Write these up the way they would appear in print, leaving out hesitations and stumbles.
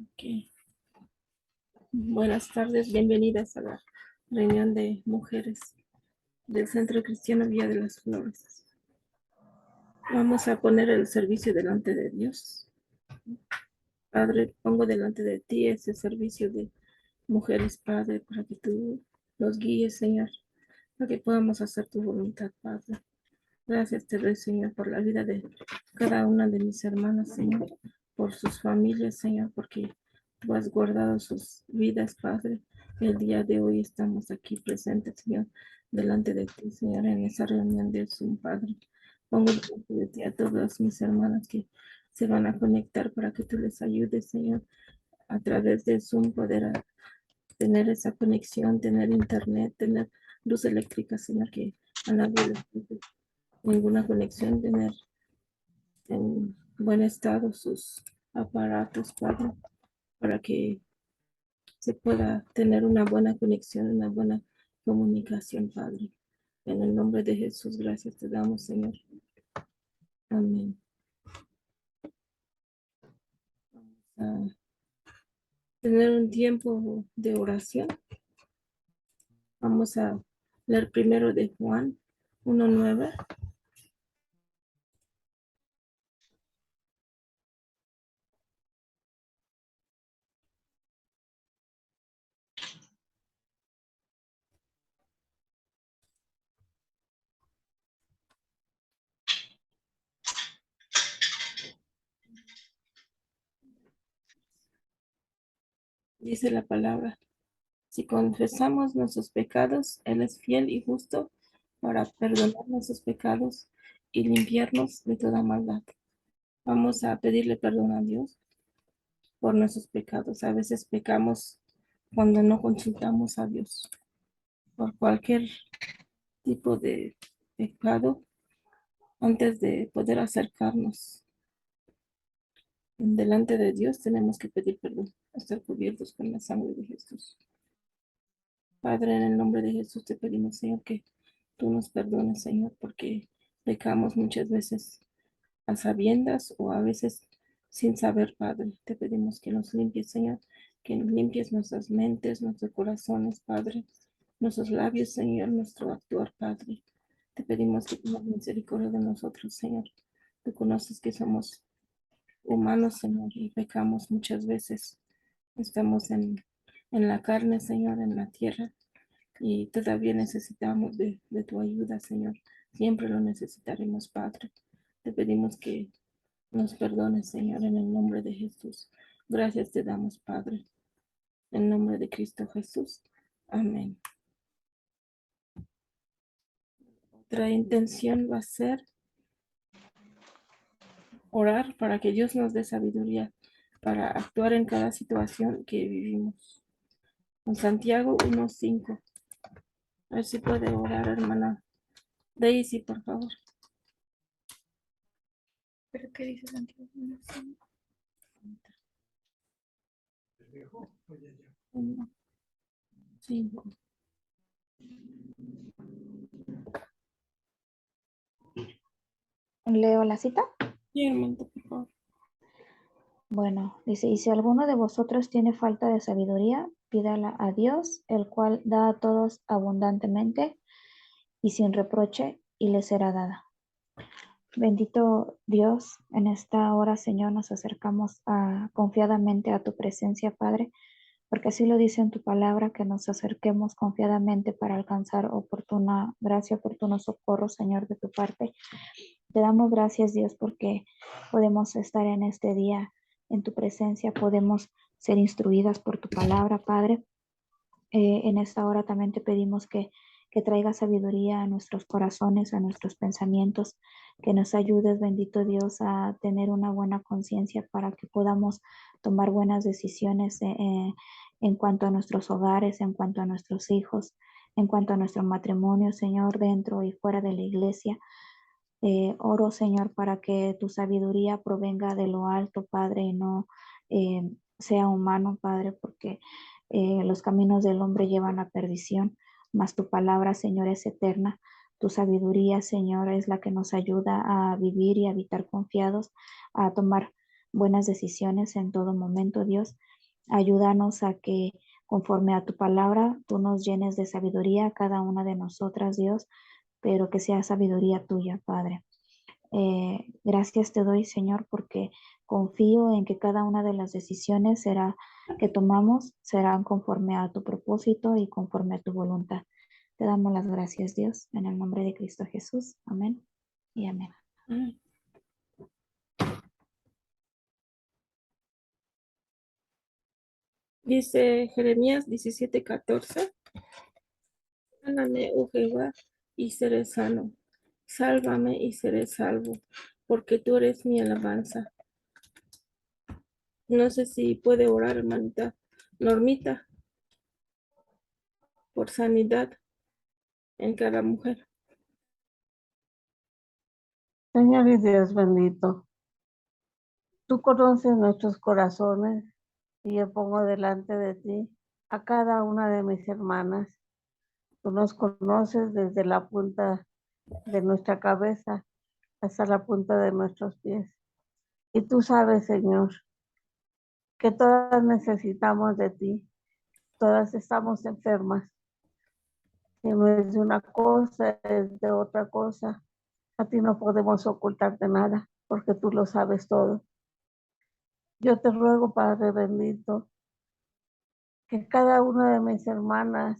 Ok. Buenas tardes, bienvenidas a la reunión de mujeres del Centro Cristiano Vía de las Flores. Vamos a poner el servicio delante de Dios. Padre, pongo delante de ti ese servicio de mujeres, Padre, para que tú nos guíes, Señor, para que podamos hacer tu voluntad, Padre. Gracias te doy, Señor, por la vida de cada una de mis hermanas, Señor, por sus familias, Señor, porque tú has guardado sus vidas, Padre. El día de hoy estamos aquí presentes, Señor, delante de ti, Señor, en esa reunión de Zoom, Padre. Pongo delante de ti a todas mis hermanas que se van a conectar para que tú les ayudes, Señor, a través de Zoom poder tener esa conexión, tener internet, tener luz eléctrica, Señor, que a nadie les quite ninguna conexión, tener en buen estado sus aparatos, Padre, para que se pueda tener una buena conexión, una buena comunicación, Padre. En el nombre de Jesús, gracias te damos, Señor. Amén. Vamos a tener un tiempo de oración. Vamos a leer primero de Juan 1:9. Dice la palabra: si confesamos nuestros pecados, Él es fiel y justo para perdonar nuestros pecados y limpiarnos de toda maldad. Vamos a pedirle perdón a Dios por nuestros pecados. A veces pecamos cuando no consultamos a Dios. Por cualquier tipo de pecado, antes de poder acercarnos delante de Dios, tenemos que pedir perdón, estar cubiertos con la sangre de Jesús. Padre, en el nombre de Jesús te pedimos, Señor, que tú nos perdones, Señor, porque pecamos muchas veces a sabiendas o a veces sin saber, Padre. Te pedimos que nos limpies, Señor, que nos limpies nuestras mentes, nuestros corazones, Padre, nuestros labios, Señor, nuestro actuar, Padre. Te pedimos que tengas misericordia de nosotros, Señor. Tú conoces que somos humanos, Señor, y pecamos muchas veces. Estamos en la carne, Señor, en la tierra, y todavía necesitamos de tu ayuda, Señor. Siempre lo necesitaremos, Padre. Te pedimos que nos perdones, Señor, en el nombre de Jesús. Gracias te damos, Padre. En nombre de Cristo Jesús. Amén. Otra intención va a ser orar para que Dios nos dé sabiduría para actuar en cada situación que vivimos. En Santiago 1:5. A ver si puede orar, hermana Daisy, por favor. ¿Pero qué dice Santiago 1:5? 1:5. Leo la cita. Sí, hermano, por favor. Bueno, dice, y si alguno de vosotros tiene falta de sabiduría, pídala a Dios, el cual da a todos abundantemente y sin reproche, y le será dada. Bendito Dios, en esta hora, Señor, nos acercamos confiadamente a tu presencia, Padre, porque así lo dice en tu palabra, que nos acerquemos confiadamente para alcanzar oportuna gracia, oportuno socorro, Señor, de tu parte. Te damos gracias, Dios, porque podemos estar en este día en tu presencia, podemos ser instruidas por tu palabra, Padre. En esta hora también te pedimos que traiga sabiduría a nuestros corazones, a nuestros pensamientos, que nos ayudes, bendito Dios, a tener una buena conciencia para que podamos tomar buenas decisiones en cuanto a nuestros hogares, en cuanto a nuestros hijos, en cuanto a nuestro matrimonio, Señor, dentro y fuera de la iglesia. Oro, Señor, para que tu sabiduría provenga de lo alto, Padre, y no sea humano, Padre, porque los caminos del hombre llevan a perdición, mas tu palabra, Señor, es eterna. Tu sabiduría, Señor, es la que nos ayuda a vivir y a habitar confiados, a tomar buenas decisiones en todo momento, Dios. Ayúdanos a que conforme a tu palabra, tú nos llenes de sabiduría a cada una de nosotras, Dios, pero que sea sabiduría tuya, Padre. Gracias te doy, Señor, porque confío en que cada una de las decisiones que tomamos serán conforme a tu propósito y conforme a tu voluntad. Te damos las gracias, Dios, en el nombre de Cristo Jesús. Amén y amén. Mm. Dice Jeremías 17:14. Sáname, oh Jehová, y seré sano. Sálvame y seré salvo, porque tú eres mi alabanza. No sé si puede orar, hermanita Normita, por sanidad en cada mujer. Señor y Dios bendito, tú conoces nuestros corazones y yo pongo delante de ti a cada una de mis hermanas. Tú nos conoces desde la punta de nuestra cabeza hasta la punta de nuestros pies. Y tú sabes, Señor, que todas necesitamos de ti, todas estamos enfermas. Si no es de una cosa, es de otra cosa. A ti no podemos ocultarte nada, porque tú lo sabes todo. Yo te ruego, Padre bendito, que cada una de mis hermanas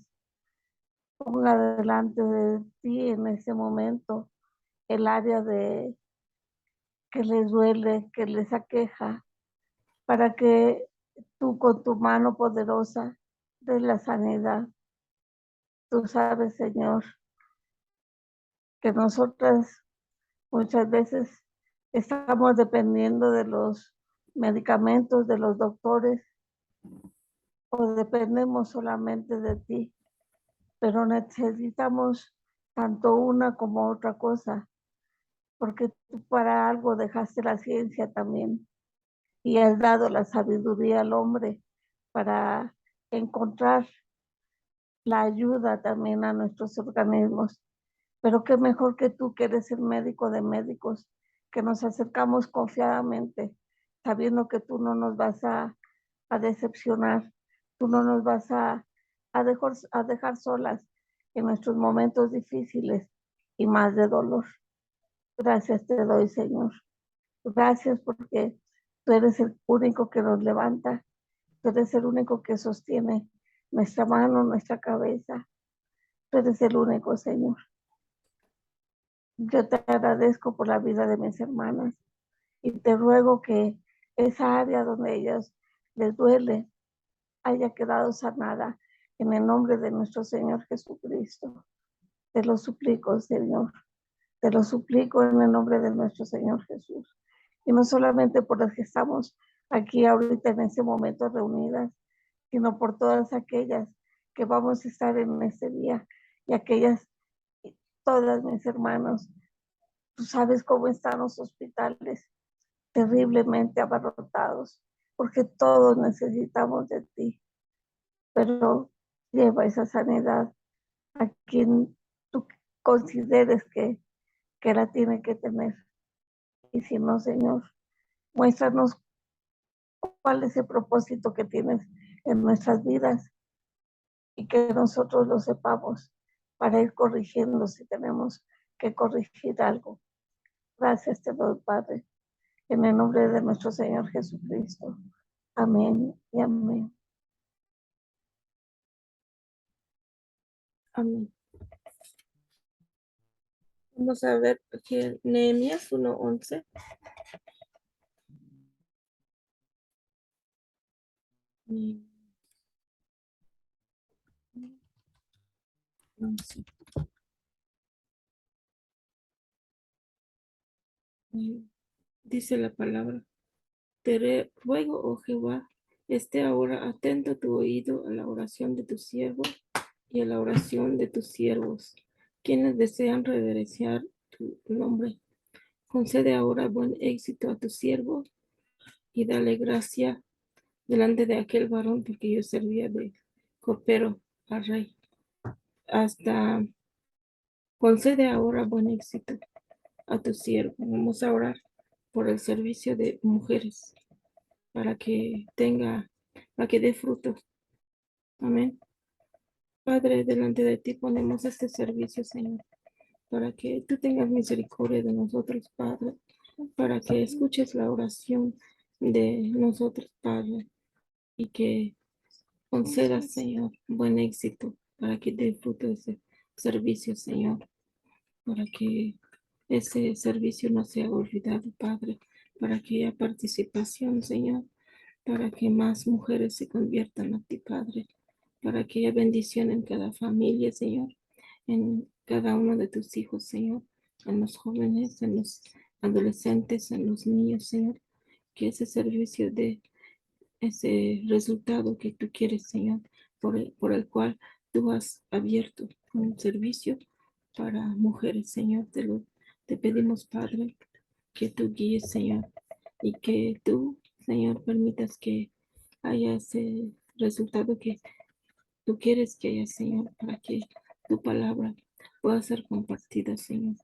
ponga delante de ti en ese momento el área de que les duele, que les aqueja, para que tú con tu mano poderosa des la sanidad. Tú sabes, Señor, que nosotras muchas veces estamos dependiendo de los medicamentos, de los doctores, o dependemos solamente de ti, pero necesitamos tanto una como otra cosa, porque tú para algo dejaste la ciencia también y has dado la sabiduría al hombre para encontrar la ayuda también a nuestros organismos. Pero qué mejor que tú, que eres el médico de médicos, que nos acercamos confiadamente, sabiendo que tú no nos vas a decepcionar, tú no nos vas a dejar solas en nuestros momentos difíciles y más de dolor. Gracias te doy, Señor. Gracias porque tú eres el único que nos levanta, tú eres el único que sostiene nuestra mano, nuestra cabeza. Tú eres el único, Señor. Yo te agradezco por la vida de mis hermanas y te ruego que esa área donde ellas les duele haya quedado sanada en el nombre de nuestro Señor Jesucristo. Te lo suplico, Señor. Te lo suplico en el nombre de nuestro Señor Jesús. Y no solamente por las que estamos aquí ahorita en ese momento reunidas, sino por todas aquellas que vamos a estar en este día y aquellas, todas mis hermanos. Tú sabes cómo están los hospitales, terriblemente abarrotados, porque todos necesitamos de ti, pero lleva esa sanidad a quien tú consideres que la tiene que tener. Y si no, Señor, muéstranos cuál es el propósito que tienes en nuestras vidas y que nosotros lo sepamos para ir corrigiendo si tenemos que corregir algo. Gracias te doy, Padre, en el nombre de nuestro Señor Jesucristo. Amén y amén. Amén. Vamos a ver aquí Nehemías 1:11. Dice la palabra: te ruego, oh Jehová, esté ahora atento tu oído a la oración de tu siervo y a la oración de tus siervos, quienes desean reverenciar tu nombre. Concede ahora buen éxito a tu siervo y dale gracia delante de aquel varón, porque yo servía de copero al rey. Hasta concede ahora buen éxito a tu siervo. Vamos a orar. por el servicio de mujeres, para que dé frutos. Amén. Padre, delante de ti ponemos este servicio, Señor, para que tú tengas misericordia de nosotros, Padre, para que escuches la oración de nosotros, Padre, y que concedas, Señor, buen éxito, para que dé fruto ese servicio, Señor, para que ese servicio no sea olvidado, Padre, para que haya participación, Señor, para que más mujeres se conviertan a ti, Padre, para que haya bendición en cada familia, Señor, en cada uno de tus hijos, Señor, en los jóvenes, en los adolescentes, en los niños, Señor, que ese servicio de ese resultado que tú quieres, Señor, por el cual tú has abierto un servicio para mujeres, Señor. Te pedimos, Padre, que tú guíes, Señor, y que tú, Señor, permitas que haya ese resultado que tú quieres que haya, Señor, para que tu palabra pueda ser compartida, Señor,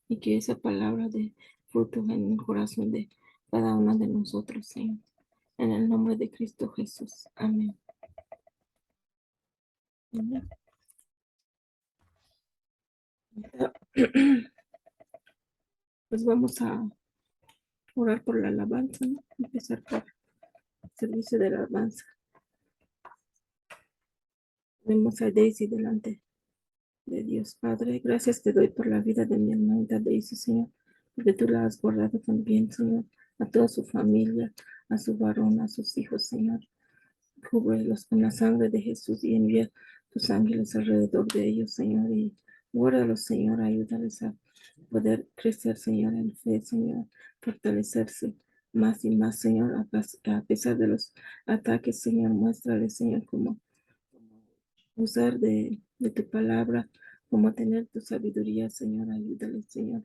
y que esa palabra de fruto en el corazón de cada uno de nosotros, Señor. En el nombre de Cristo Jesús. Amén. Amén. Pues vamos a orar por la alabanza, ¿no? Empezar por el servicio de la alabanza. Vemos a Daisy delante de Dios, Padre. Gracias te doy por la vida de mi hermanita Daisy, Señor, porque tú la has guardado también, Señor, a toda su familia, a su varón, a sus hijos, Señor. Cúbrelos con la sangre de Jesús y envía tus ángeles alrededor de ellos, Señor, y guárdalos, Señor, ayúdales a poder crecer, Señor, en fe, Señor, fortalecerse más y más, Señor, a pesar de los ataques, Señor, muéstrales, Señor, cómo usar de tu palabra, cómo tener tu sabiduría, Señor, ayúdales, Señor,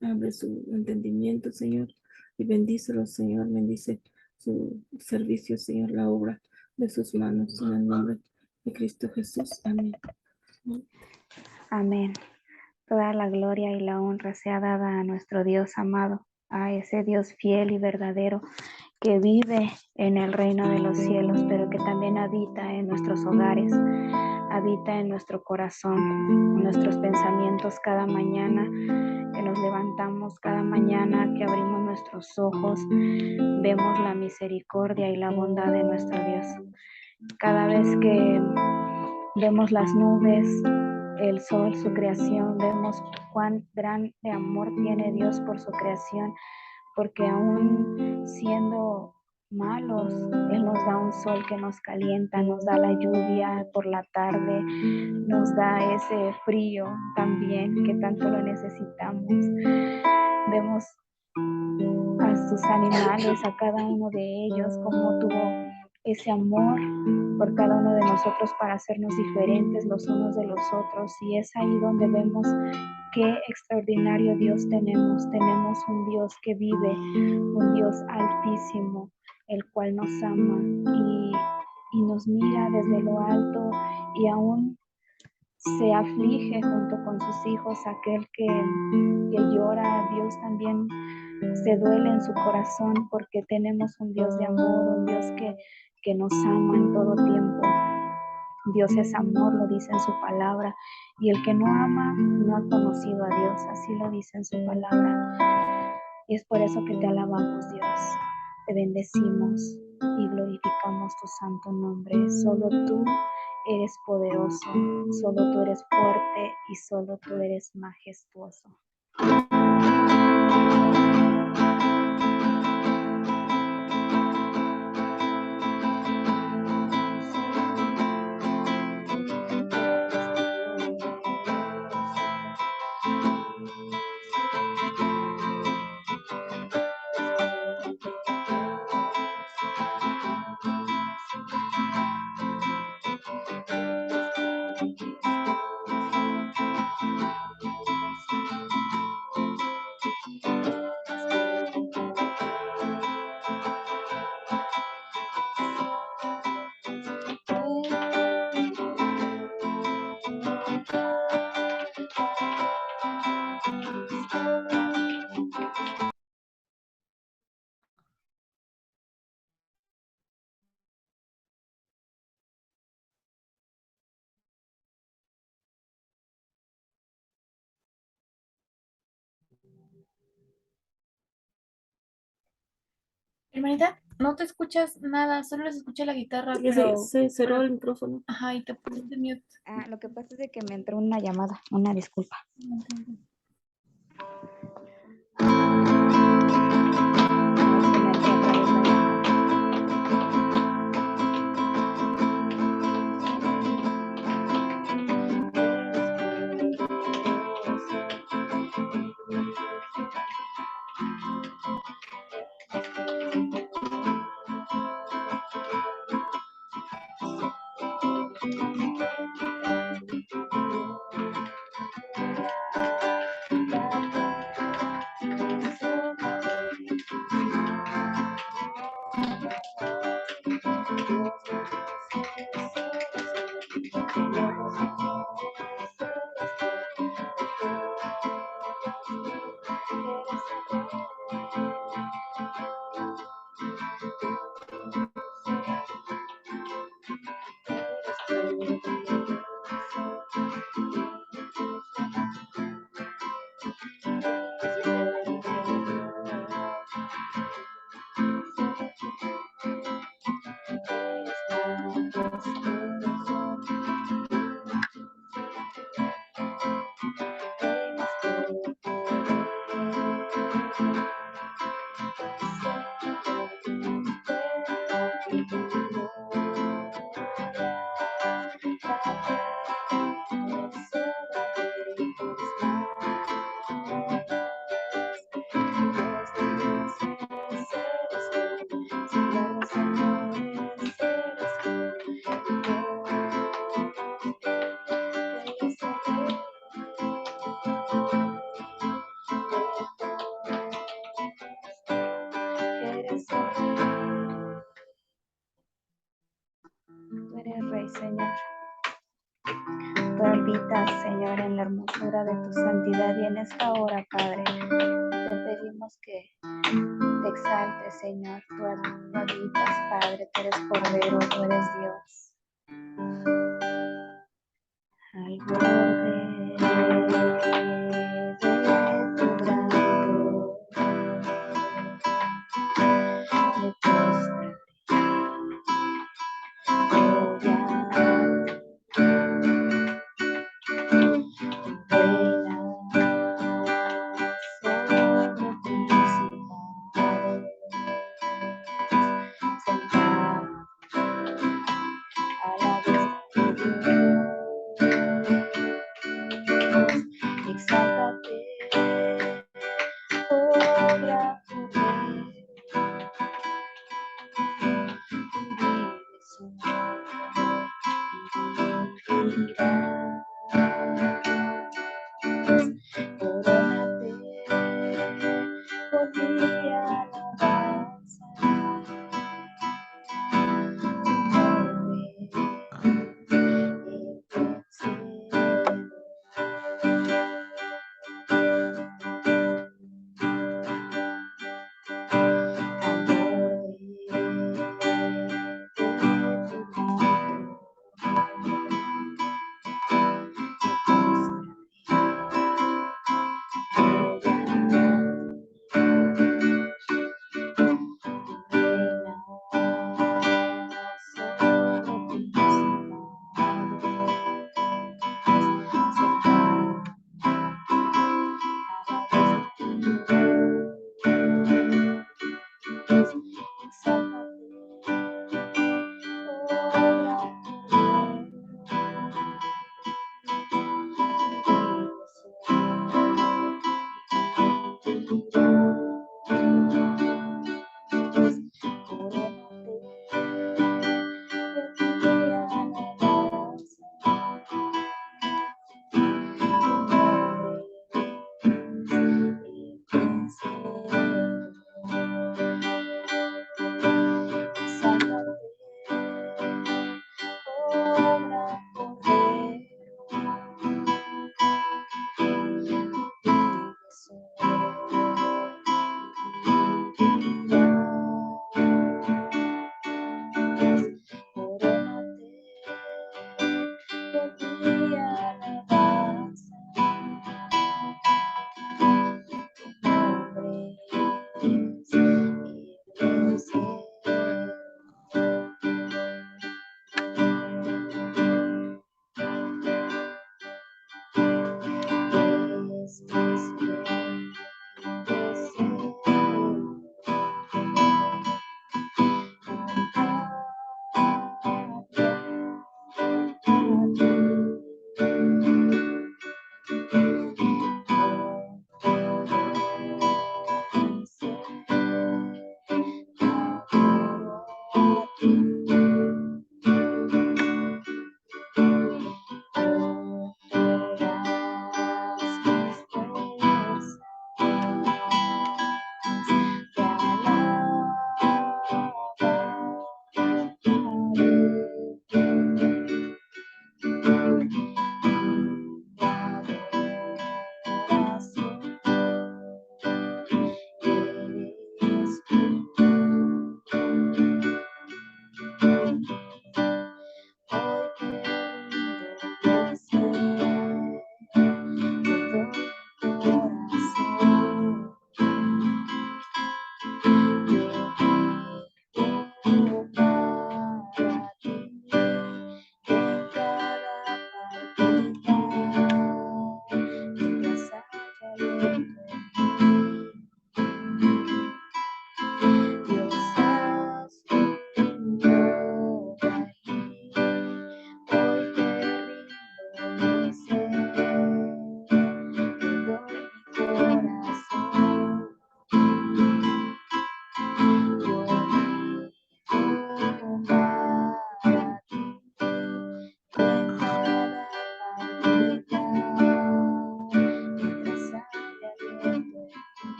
abre su entendimiento, Señor, y bendícelo, Señor, bendice su servicio, Señor, la obra de sus manos, en el nombre de Cristo Jesús. Amén. Amén. Toda la gloria y la honra sea dada a nuestro Dios amado, a ese Dios fiel y verdadero que vive en el reino de los cielos, pero que también habita en nuestros hogares, habita en nuestro corazón, en nuestros pensamientos cada mañana que nos levantamos, cada mañana que abrimos nuestros ojos, vemos la misericordia y la bondad de nuestro Dios. Cada vez que vemos las nubes, el sol, su creación, vemos cuán grande amor tiene Dios por su creación, porque aún siendo malos, Él nos da un sol que nos calienta, nos da la lluvia por la tarde, nos da ese frío también que tanto lo necesitamos. Vemos a sus animales, a cada uno de ellos, como tuvo ese amor por cada uno de nosotros para hacernos diferentes los unos de los otros, y es ahí donde vemos qué extraordinario Dios tenemos. Tenemos un Dios que vive, un Dios altísimo, el cual nos ama y nos mira desde lo alto, y aún se aflige junto con sus hijos. Aquel que llora a Dios también se duele en su corazón, porque tenemos un Dios de amor, un Dios que nos ama en todo tiempo. Dios es amor, lo dice en su palabra, y el que no ama no ha conocido a Dios, así lo dice en su palabra. Y es por eso que te alabamos, Dios, te bendecimos y glorificamos tu santo nombre. Solo tú eres poderoso, solo tú eres fuerte y solo tú eres majestuoso. Hermanita, no te escuchas nada, solo se escucha la guitarra, Que pero... se cerró el micrófono. Ajá, y te pusiste mute. Lo que pasa es de que me entró una llamada, una disculpa. Tú eres Rey, Señor. Tú habitas, Señor, en la hermosura de tu santidad y en esta hora, Padre, te pedimos que te exaltes, Señor. Tú habitas, Padre, tú eres Cordero, tú eres Dios. Al borde de tu brazo, me postraré.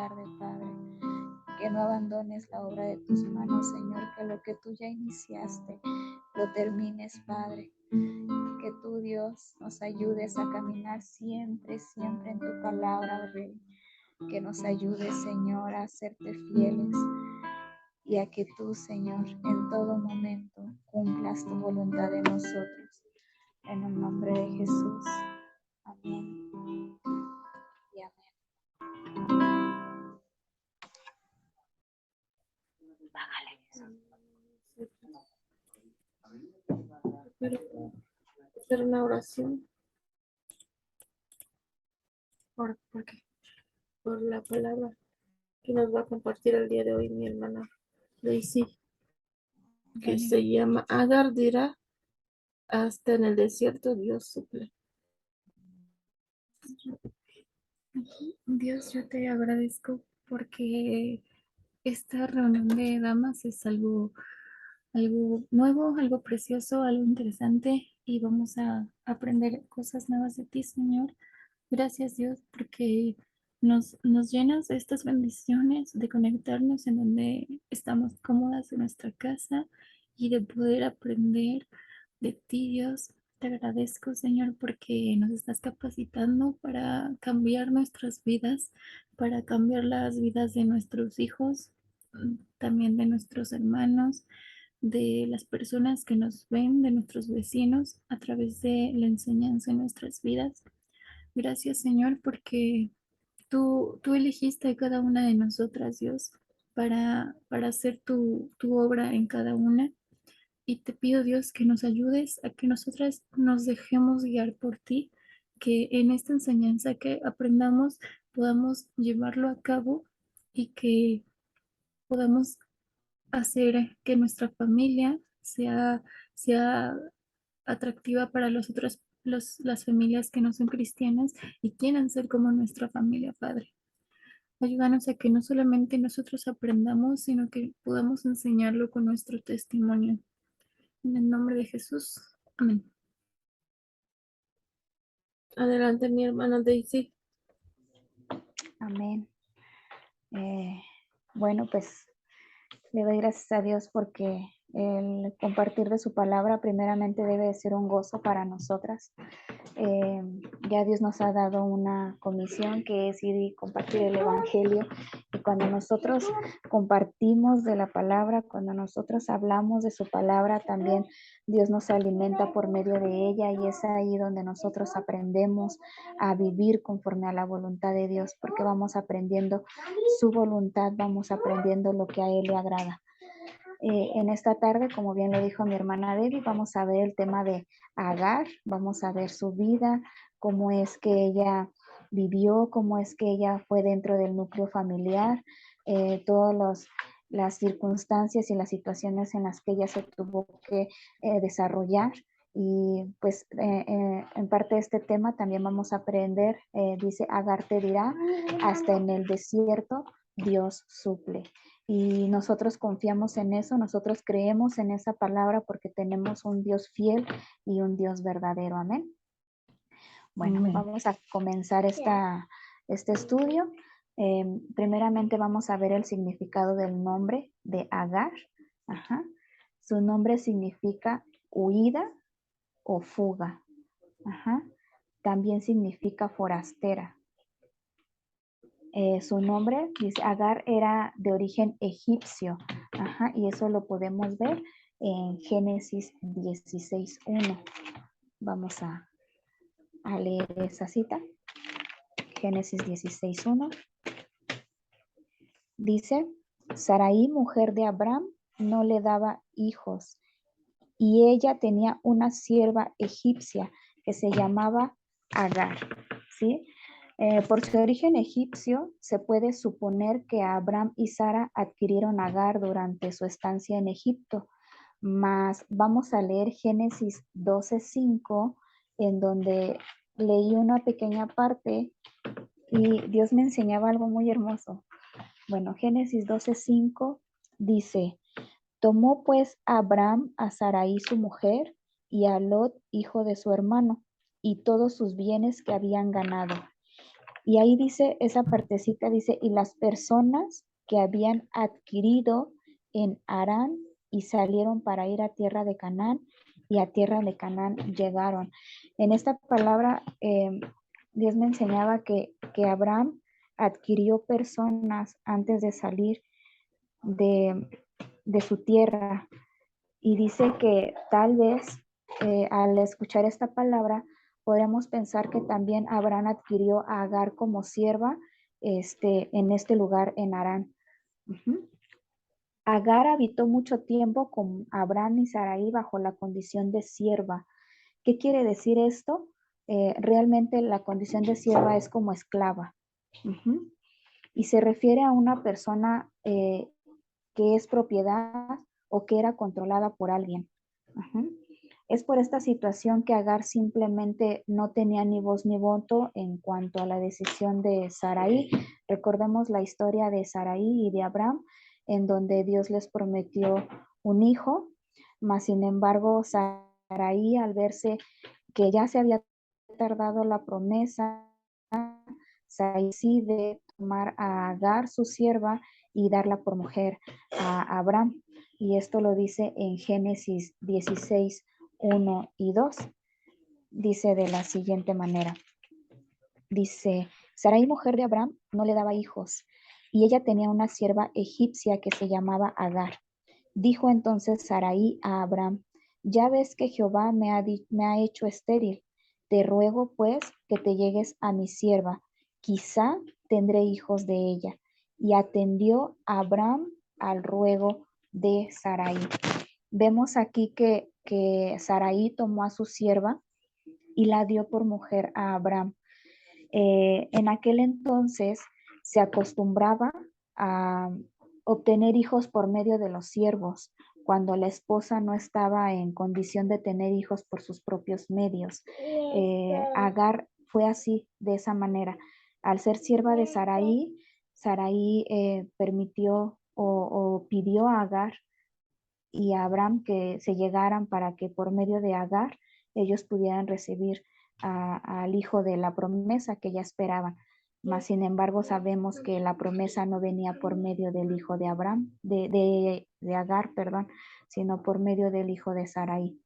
tarde, Padre. Que no abandones la obra de tus manos, Señor, que lo que tú ya iniciaste lo termines, Padre. Que tú, Dios, nos ayudes a caminar siempre, siempre en tu palabra, Rey. Que nos ayudes, Señor, a serte fieles y a que tú, Señor, en todo momento cumplas tu voluntad en nosotros. En el nombre de Jesús. Amén. Y amén. Quiero hacer una oración ¿por qué? Por la palabra que nos va a compartir el día de hoy mi hermana Daisy, que se llama Agar dirá, hasta en el desierto Dios suple. Dios, yo te agradezco porque esta reunión de damas es algo nuevo, algo precioso, algo interesante y vamos a aprender cosas nuevas de ti, Señor. Gracias, Dios, porque nos llenas de estas bendiciones de conectarnos en donde estamos cómodas en nuestra casa y de poder aprender de ti, Dios. Te agradezco, Señor, porque nos estás capacitando para cambiar nuestras vidas, para cambiar las vidas de nuestros hijos, también de nuestros hermanos, de las personas que nos ven, de nuestros vecinos, a través de la enseñanza en nuestras vidas. Gracias, Señor, porque tú elegiste a cada una de nosotras, Dios, para hacer tu obra en cada una. Y te pido, Dios, que nos ayudes a que nosotras nos dejemos guiar por ti, que en esta enseñanza que aprendamos podamos llevarlo a cabo y que podamos hacer que nuestra familia sea atractiva para las familias que no son cristianas y quieran ser como nuestra familia, Padre. Ayúdanos a que no solamente nosotros aprendamos, sino que podamos enseñarlo con nuestro testimonio. En el nombre de Jesús. Amén. Adelante mi hermana Daisy. Amén. Bueno, pues le doy gracias a Dios porque el compartir de su palabra primeramente debe de ser un gozo para nosotras. Ya Dios nos ha dado una comisión que es ir y compartir el Evangelio. Y cuando nosotros compartimos de la palabra, cuando nosotros hablamos de su palabra, también Dios nos alimenta por medio de ella y es ahí donde nosotros aprendemos a vivir conforme a la voluntad de Dios, porque vamos aprendiendo su voluntad, vamos aprendiendo lo que a Él le agrada. En esta tarde, como bien lo dijo mi hermana Debbie, vamos a ver el tema de Agar, vamos a ver su vida, cómo es que ella vivió, cómo es que ella fue dentro del núcleo familiar, todas las circunstancias y las situaciones en las que ella se tuvo que desarrollar. Y pues en parte de este tema también vamos a aprender, dice Agar te dirá, hasta en el desierto Dios suple. Y nosotros confiamos en eso, nosotros creemos en esa palabra porque tenemos un Dios fiel y un Dios verdadero. Amén. Bueno, Amén. vamos a comenzar este estudio. Primeramente vamos a ver el significado del nombre de Agar. Ajá. Su nombre significa huida o fuga. Ajá. También significa forastera. Su nombre, dice Agar, era de origen egipcio. Ajá, y eso lo podemos ver en Génesis 16:1. Vamos a leer esa cita. Génesis 16:1. Dice, Sarai, mujer de Abraham, no le daba hijos, y ella tenía una sierva egipcia que se llamaba Agar, ¿sí? Por su origen egipcio, se puede suponer que Abraham y Sara adquirieron Agar durante su estancia en Egipto, mas vamos a leer Génesis 12:5, en donde leí una pequeña parte y Dios me enseñaba algo muy hermoso. Bueno, Génesis 12:5 dice, tomó pues Abraham a Sarai su mujer y a Lot, hijo de su hermano, y todos sus bienes que habían ganado, Y ahí dice, esa partecita dice, y las personas que habían adquirido en Harán y salieron para ir a tierra de Canaán, y a tierra de Canaán llegaron. En esta palabra, Dios me enseñaba que Abraham adquirió personas antes de salir de su tierra. Y dice que tal vez al escuchar esta palabra podemos pensar que también Abraham adquirió a Agar como sierva en este lugar en Harán. Agar habitó mucho tiempo con Abraham y Sarai bajo la condición de sierva. ¿Qué quiere decir esto? Realmente la condición de sierva es como esclava. Y se refiere a una persona que es propiedad o que era controlada por alguien. Es por esta situación que Agar simplemente no tenía ni voz ni voto en cuanto a la decisión de Sarai. Recordemos la historia de Sarai y de Abraham, en donde Dios les prometió un hijo, mas sin embargo Sarai, al verse que ya se había tardado la promesa, Sarai decide tomar a Agar, su sierva, y darla por mujer a Abraham. Y esto lo dice en Génesis 16, 1 y 2. Dice de la siguiente manera. Dice, Sarai, mujer de Abraham, no le daba hijos, y ella tenía una sierva egipcia que se llamaba Agar. Dijo entonces Sarai a Abraham, ya ves que Jehová me ha hecho estéril. Te ruego pues que te llegues a mi sierva, quizá tendré hijos de ella. Y atendió Abraham al ruego de Sarai. Vemos aquí que Sarai tomó a su sierva y la dio por mujer a Abraham. En aquel entonces se acostumbraba a obtener hijos por medio de los siervos, cuando la esposa no estaba en condición de tener hijos por sus propios medios. Agar fue así, de esa manera. Al ser sierva de Sarai, Sarai permitió o pidió a Agar y a Abraham que se llegaran para que por medio de Agar ellos pudieran recibir al hijo de la promesa que ya esperaban. Mas sin embargo sabemos que la promesa no venía por medio del hijo de Abraham, de Agar, perdón, sino por medio del hijo de Sarai.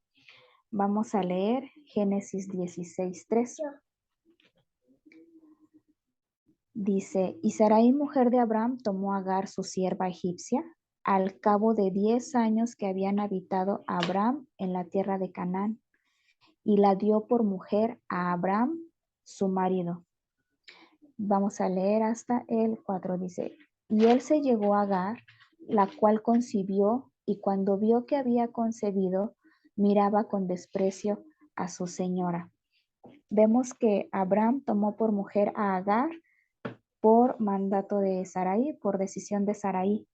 Vamos a leer Génesis 16:3. Dice, y Sarai, mujer de Abraham, tomó a Agar, su sierva egipcia, al cabo de 10 años que habían habitado Abraham en la tierra de Canaán, y la dio por mujer a Abraham, su marido. Vamos a leer hasta el 4, dice, y él se llegó a Agar, la cual concibió, y cuando vio que había concebido, miraba con desprecio a su señora. Vemos que Abraham tomó por mujer a Agar por mandato de Sarai, por decisión de Sarai.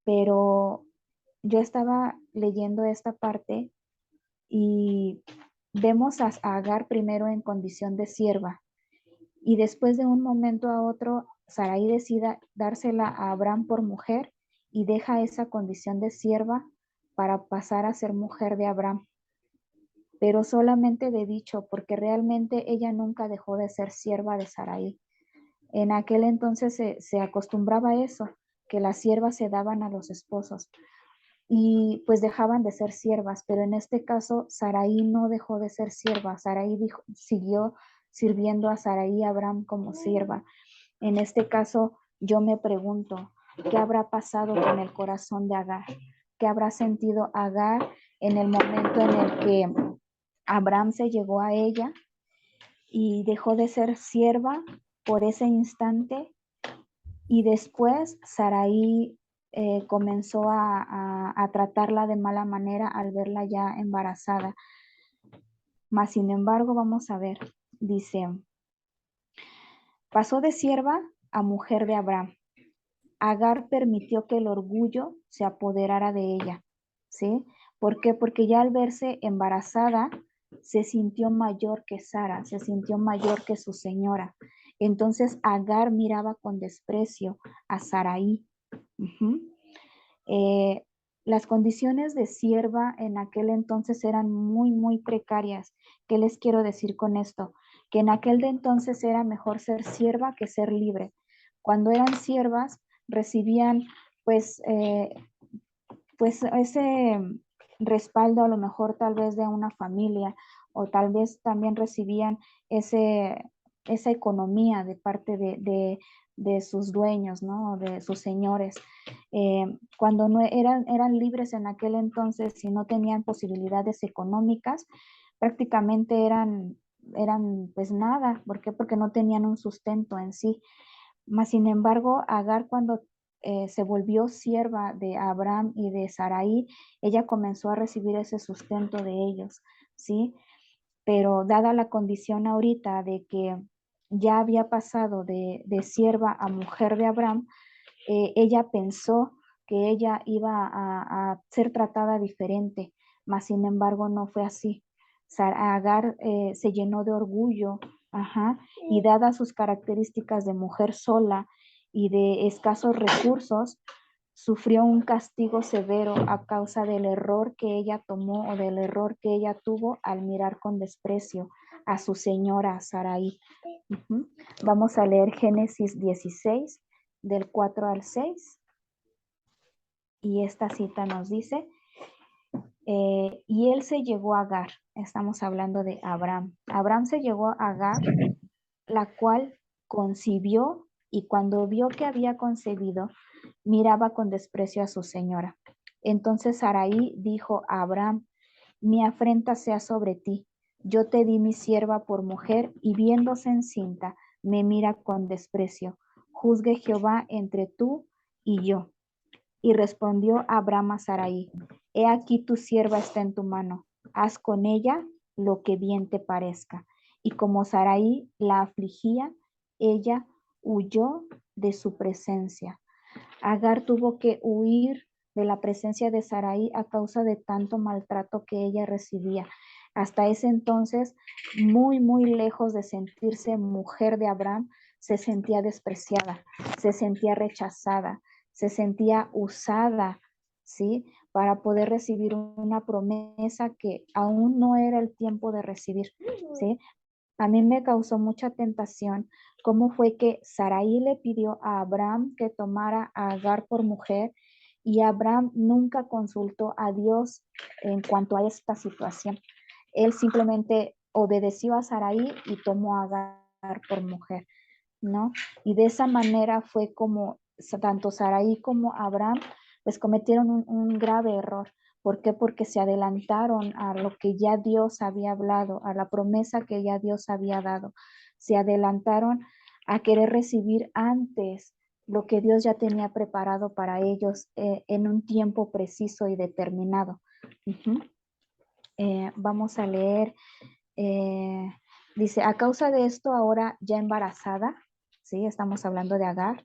Pero yo estaba leyendo esta parte y vemos a Agar primero en condición de sierva y después de un momento a otro Sarai decide dársela a Abraham por mujer y deja esa condición de sierva para pasar a ser mujer de Abraham. Pero solamente de dicho, porque realmente ella nunca dejó de ser sierva de Sarai. En aquel entonces se acostumbraba a eso, que las siervas se daban a los esposos y pues dejaban de ser siervas, pero en este caso Sarai no dejó de ser sierva, Sarai siguió sirviendo a Sarai y Abraham como sierva. En este caso yo me pregunto, ¿qué habrá pasado con el corazón de Agar? ¿Qué habrá sentido Agar en el momento en el que Abraham se llegó a ella y dejó de ser sierva por ese instante? Y después Sarai comenzó a tratarla de mala manera al verla ya embarazada. Mas sin embargo, vamos a ver, dice, pasó de sierva a mujer de Abraham. Agar permitió que el orgullo se apoderara de ella, ¿sí? ¿Por qué? Porque ya al verse embarazada, se sintió mayor que Sara, se sintió mayor que su señora. Entonces Agar miraba con desprecio a Sarai. Las condiciones de sierva en aquel entonces eran muy, muy precarias. ¿Qué les quiero decir con esto? que en aquel de entonces era mejor ser sierva que ser libre. Cuando eran siervas, recibían pues, pues ese respaldo a lo mejor tal vez de una familia, o tal vez también recibían esa economía de parte de sus dueños, ¿no? De sus señores. Cuando no eran libres en aquel entonces y no tenían posibilidades económicas, prácticamente eran pues nada. ¿Por qué? Porque no tenían un sustento en sí. Mas, sin embargo, Agar, cuando se volvió sierva de Abraham y de Sarai, ella comenzó a recibir ese sustento de ellos, ¿sí? Pero dada la condición ahorita de que ya había pasado de sierva a mujer de Abraham, ella pensó que ella iba a ser tratada diferente, mas sin embargo no fue así. Agar se llenó de orgullo, ajá, y dadas sus características de mujer sola y de escasos recursos, sufrió un castigo severo a causa del error que ella tomó o del error que ella tuvo al mirar con desprecio a su señora Sarai. Vamos a leer Génesis 16, del 4 al 6. Y esta cita nos dice, y él se llegó a Agar. Estamos hablando de Abraham. Abraham se llegó a Agar, la cual concibió, y cuando vio que había concebido, miraba con desprecio a su señora. Entonces Sarai dijo a Abraham, mi afrenta sea sobre ti. Yo te di mi sierva por mujer, y viéndose encinta, me mira con desprecio. Juzgue Jehová entre tú y yo. Y respondió Abraham a Sarai, he aquí tu sierva está en tu mano, haz con ella lo que bien te parezca. Y como Sarai la afligía, ella huyó de su presencia. Agar tuvo que huir de la presencia de Sarai a causa de tanto maltrato que ella recibía. Hasta ese entonces, muy, muy lejos de sentirse mujer de Abraham, se sentía despreciada, se sentía rechazada, se sentía usada, ¿sí? Para poder recibir una promesa que aún no era el tiempo de recibir, ¿sí? A mí me causó mucha tentación cómo fue que Sarai le pidió a Abraham que tomara a Agar por mujer, y Abraham nunca consultó a Dios en cuanto a esta situación. Él simplemente obedeció a Sarai y tomó a Agar por mujer, ¿no? Y de esa manera fue como tanto Sarai como Abraham pues cometieron un grave error. ¿Por qué? Porque se adelantaron a lo que ya Dios había hablado, a la promesa que ya Dios había dado. Se adelantaron a querer recibir antes lo que Dios ya tenía preparado para ellos en un tiempo preciso y determinado. Vamos a leer, dice, a causa de esto ahora ya embarazada, ¿sí? Estamos hablando de Agar.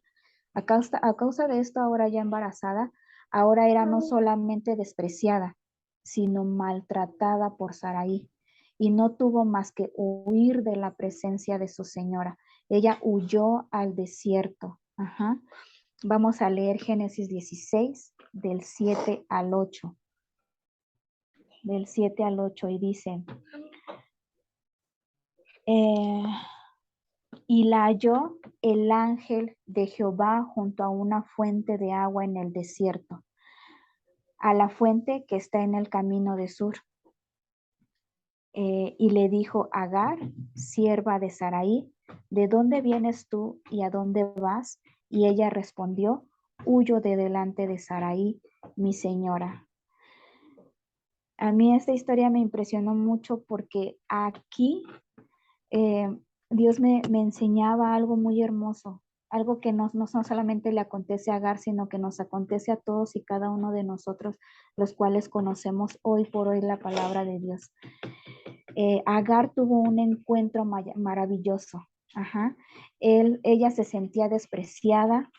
A causa de esto ahora ya embarazada, ahora era no solamente despreciada, sino maltratada por Sarai, y no tuvo más que huir de la presencia de su señora. Ella huyó al desierto. Ajá. Vamos a leer Génesis 16, del 7 al 8. Del 7 al 8, y dice, y la halló el ángel de Jehová junto a una fuente de agua en el desierto, a la fuente que está en el camino de Sur. Y le dijo, Agar, sierva de Sarai, ¿de dónde vienes tú y a dónde vas? Y ella respondió, huyo de delante de Sarai, mi señora. A mí esta historia me impresionó mucho porque aquí Dios me enseñaba algo muy hermoso, algo que no solamente le acontece a Agar, sino que nos acontece a todos y cada uno de nosotros, los cuales conocemos hoy por hoy la palabra de Dios. Agar tuvo un encuentro maravilloso. Ajá. Ella se sentía despreciada,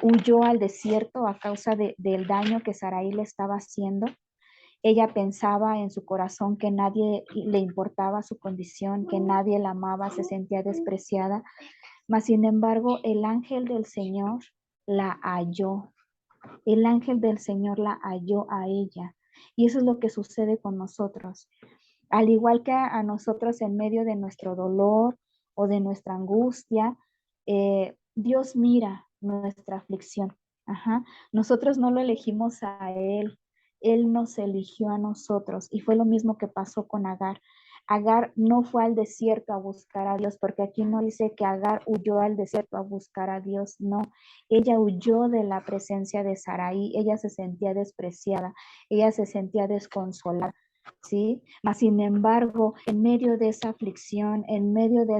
huyó al desierto a causa del daño que Sarai le estaba haciendo. Ella pensaba en su corazón que nadie le importaba su condición, que nadie la amaba, se sentía despreciada. Mas, sin embargo, el ángel del Señor la halló. El ángel del Señor la halló a ella. Y eso es lo que sucede con nosotros. Al igual que a nosotros en medio de nuestro dolor o de nuestra angustia, Dios mira nuestra aflicción. Ajá. Nosotros no lo elegimos a Él nos eligió a nosotros y fue lo mismo que pasó con Agar. Agar no fue al desierto a buscar a Dios, porque aquí no dice que Agar huyó al desierto a buscar a Dios, no. Ella huyó de la presencia de Sarai, ella se sentía despreciada, ella se sentía desconsolada. ¿Sí? Mas sin embargo, en medio de esa aflicción, en medio de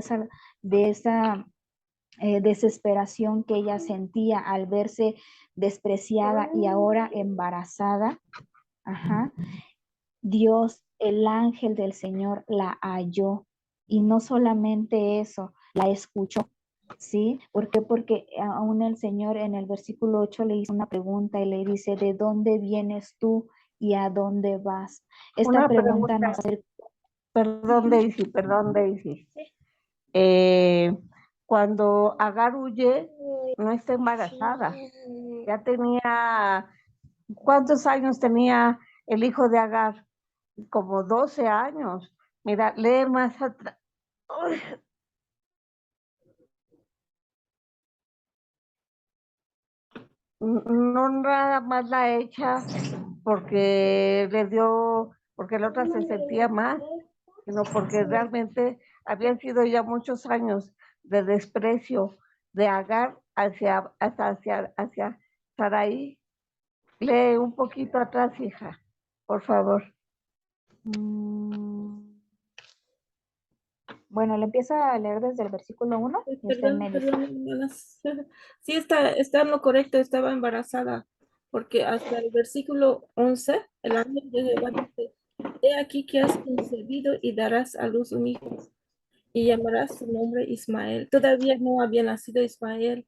esa desesperación que ella sentía al verse despreciada y ahora embarazada, ajá, Dios, el ángel del Señor, la halló. Y no solamente eso, la escuchó. ¿Sí? ¿Por qué? Porque aún el Señor en el versículo 8 le hizo una pregunta y le dice, ¿de dónde vienes tú y a dónde vas? Esta Una pregunta pregunta, nos hace... perdón, Daisy. Cuando Agar huye, no está embarazada. Ya tenía, ¿cuántos años tenía el hijo de Agar? Como 12 años. Mira, lee más atrás. No nada más la echa porque le dio, porque la otra se sentía mal, sino porque realmente habían sido ya muchos años de desprecio de Agar hacia Sarai. Lee un poquito atrás, hija, por favor. Bueno, le empieza a leer desde el versículo 1 y usted Perdón, me dice. perdón, hermanas. Sí, está en lo correcto, estaba embarazada, porque hasta el versículo 11, el ángel de Jehová dice, he aquí que has concebido y darás a luz un hijo, y llamarás su nombre Ismael. Todavía no había nacido Ismael.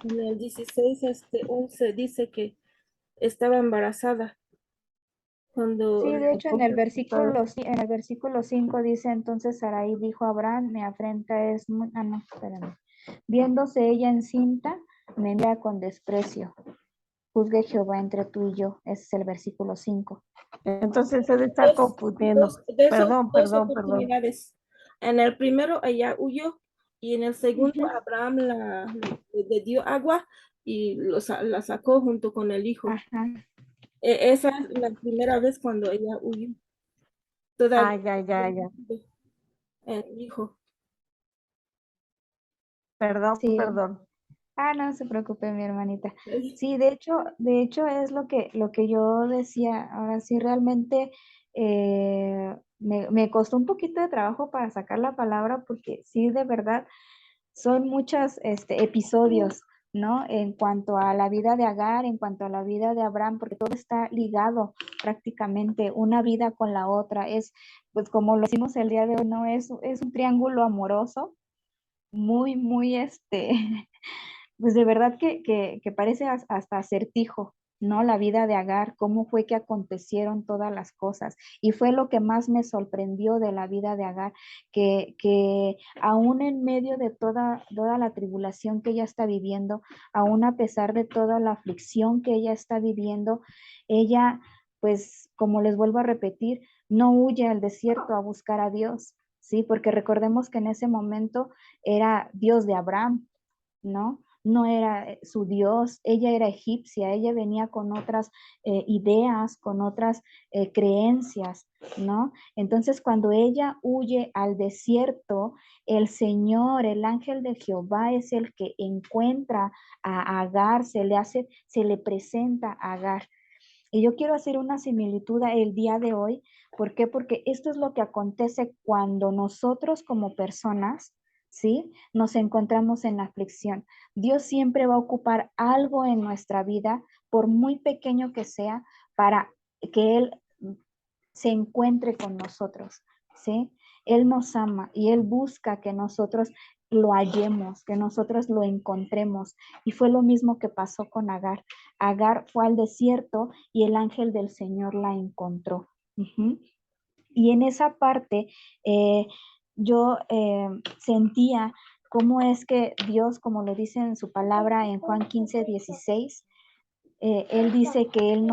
En el 16, 11 dice que estaba embarazada Sí, cuando de hecho en el versículo 5 dice, entonces Sarai dijo a Abraham, mi afrenta es muy... Ah, no, espérame. Viéndose ella encinta, me mira con desprecio. Juzgue Jehová entre tú y yo. Ese es el versículo 5. Entonces se está confundiendo. dos Perdón. oportunidades. En el primero ella huyó y en el segundo Abraham le dio agua y la sacó junto con el hijo. Ajá. Esa es la primera vez cuando ella huyó. Todavía Ya. el hijo. Sí. Perdón. Ah, no se preocupe, mi hermanita. Sí, de hecho es lo que yo decía. Ahora sí, realmente me costó un poquito de trabajo para sacar la palabra porque sí, de verdad, son muchos episodios, ¿no? En cuanto a la vida de Agar, en cuanto a la vida de Abraham, porque todo está ligado prácticamente, una vida con la otra. Es, pues como lo hicimos el día de hoy, ¿no? Es un triángulo amoroso muy, muy, pues de verdad que parece hasta acertijo, ¿no? La vida de Agar, cómo fue que acontecieron todas las cosas. Y fue lo que más me sorprendió de la vida de Agar, que aún en medio de toda la tribulación que ella está viviendo, aún a pesar de toda la aflicción que ella está viviendo, ella, pues como les vuelvo a repetir, no huye al desierto a buscar a Dios. Sí, porque recordemos que en ese momento era Dios de Abraham, ¿no? No era su Dios, ella era egipcia, ella venía con otras ideas, con otras creencias, ¿no? Entonces, cuando ella huye al desierto, el Señor, el ángel de Jehová es el que encuentra a Agar, se le presenta a Agar. Y yo quiero hacer una similitud el día de hoy. ¿Por qué? Porque esto es lo que acontece cuando nosotros como personas, ¿sí? Nos encontramos en la aflicción. Dios siempre va a ocupar algo en nuestra vida, por muy pequeño que sea, para que Él se encuentre con nosotros, ¿sí? Él nos ama y Él busca que nosotros lo hallemos, que nosotros lo encontremos. Y fue lo mismo que pasó con Agar. Agar fue al desierto y el ángel del Señor la encontró. Y en esa parte yo sentía cómo es que Dios, como lo dice en su palabra en Juan 15:16, Él dice que Él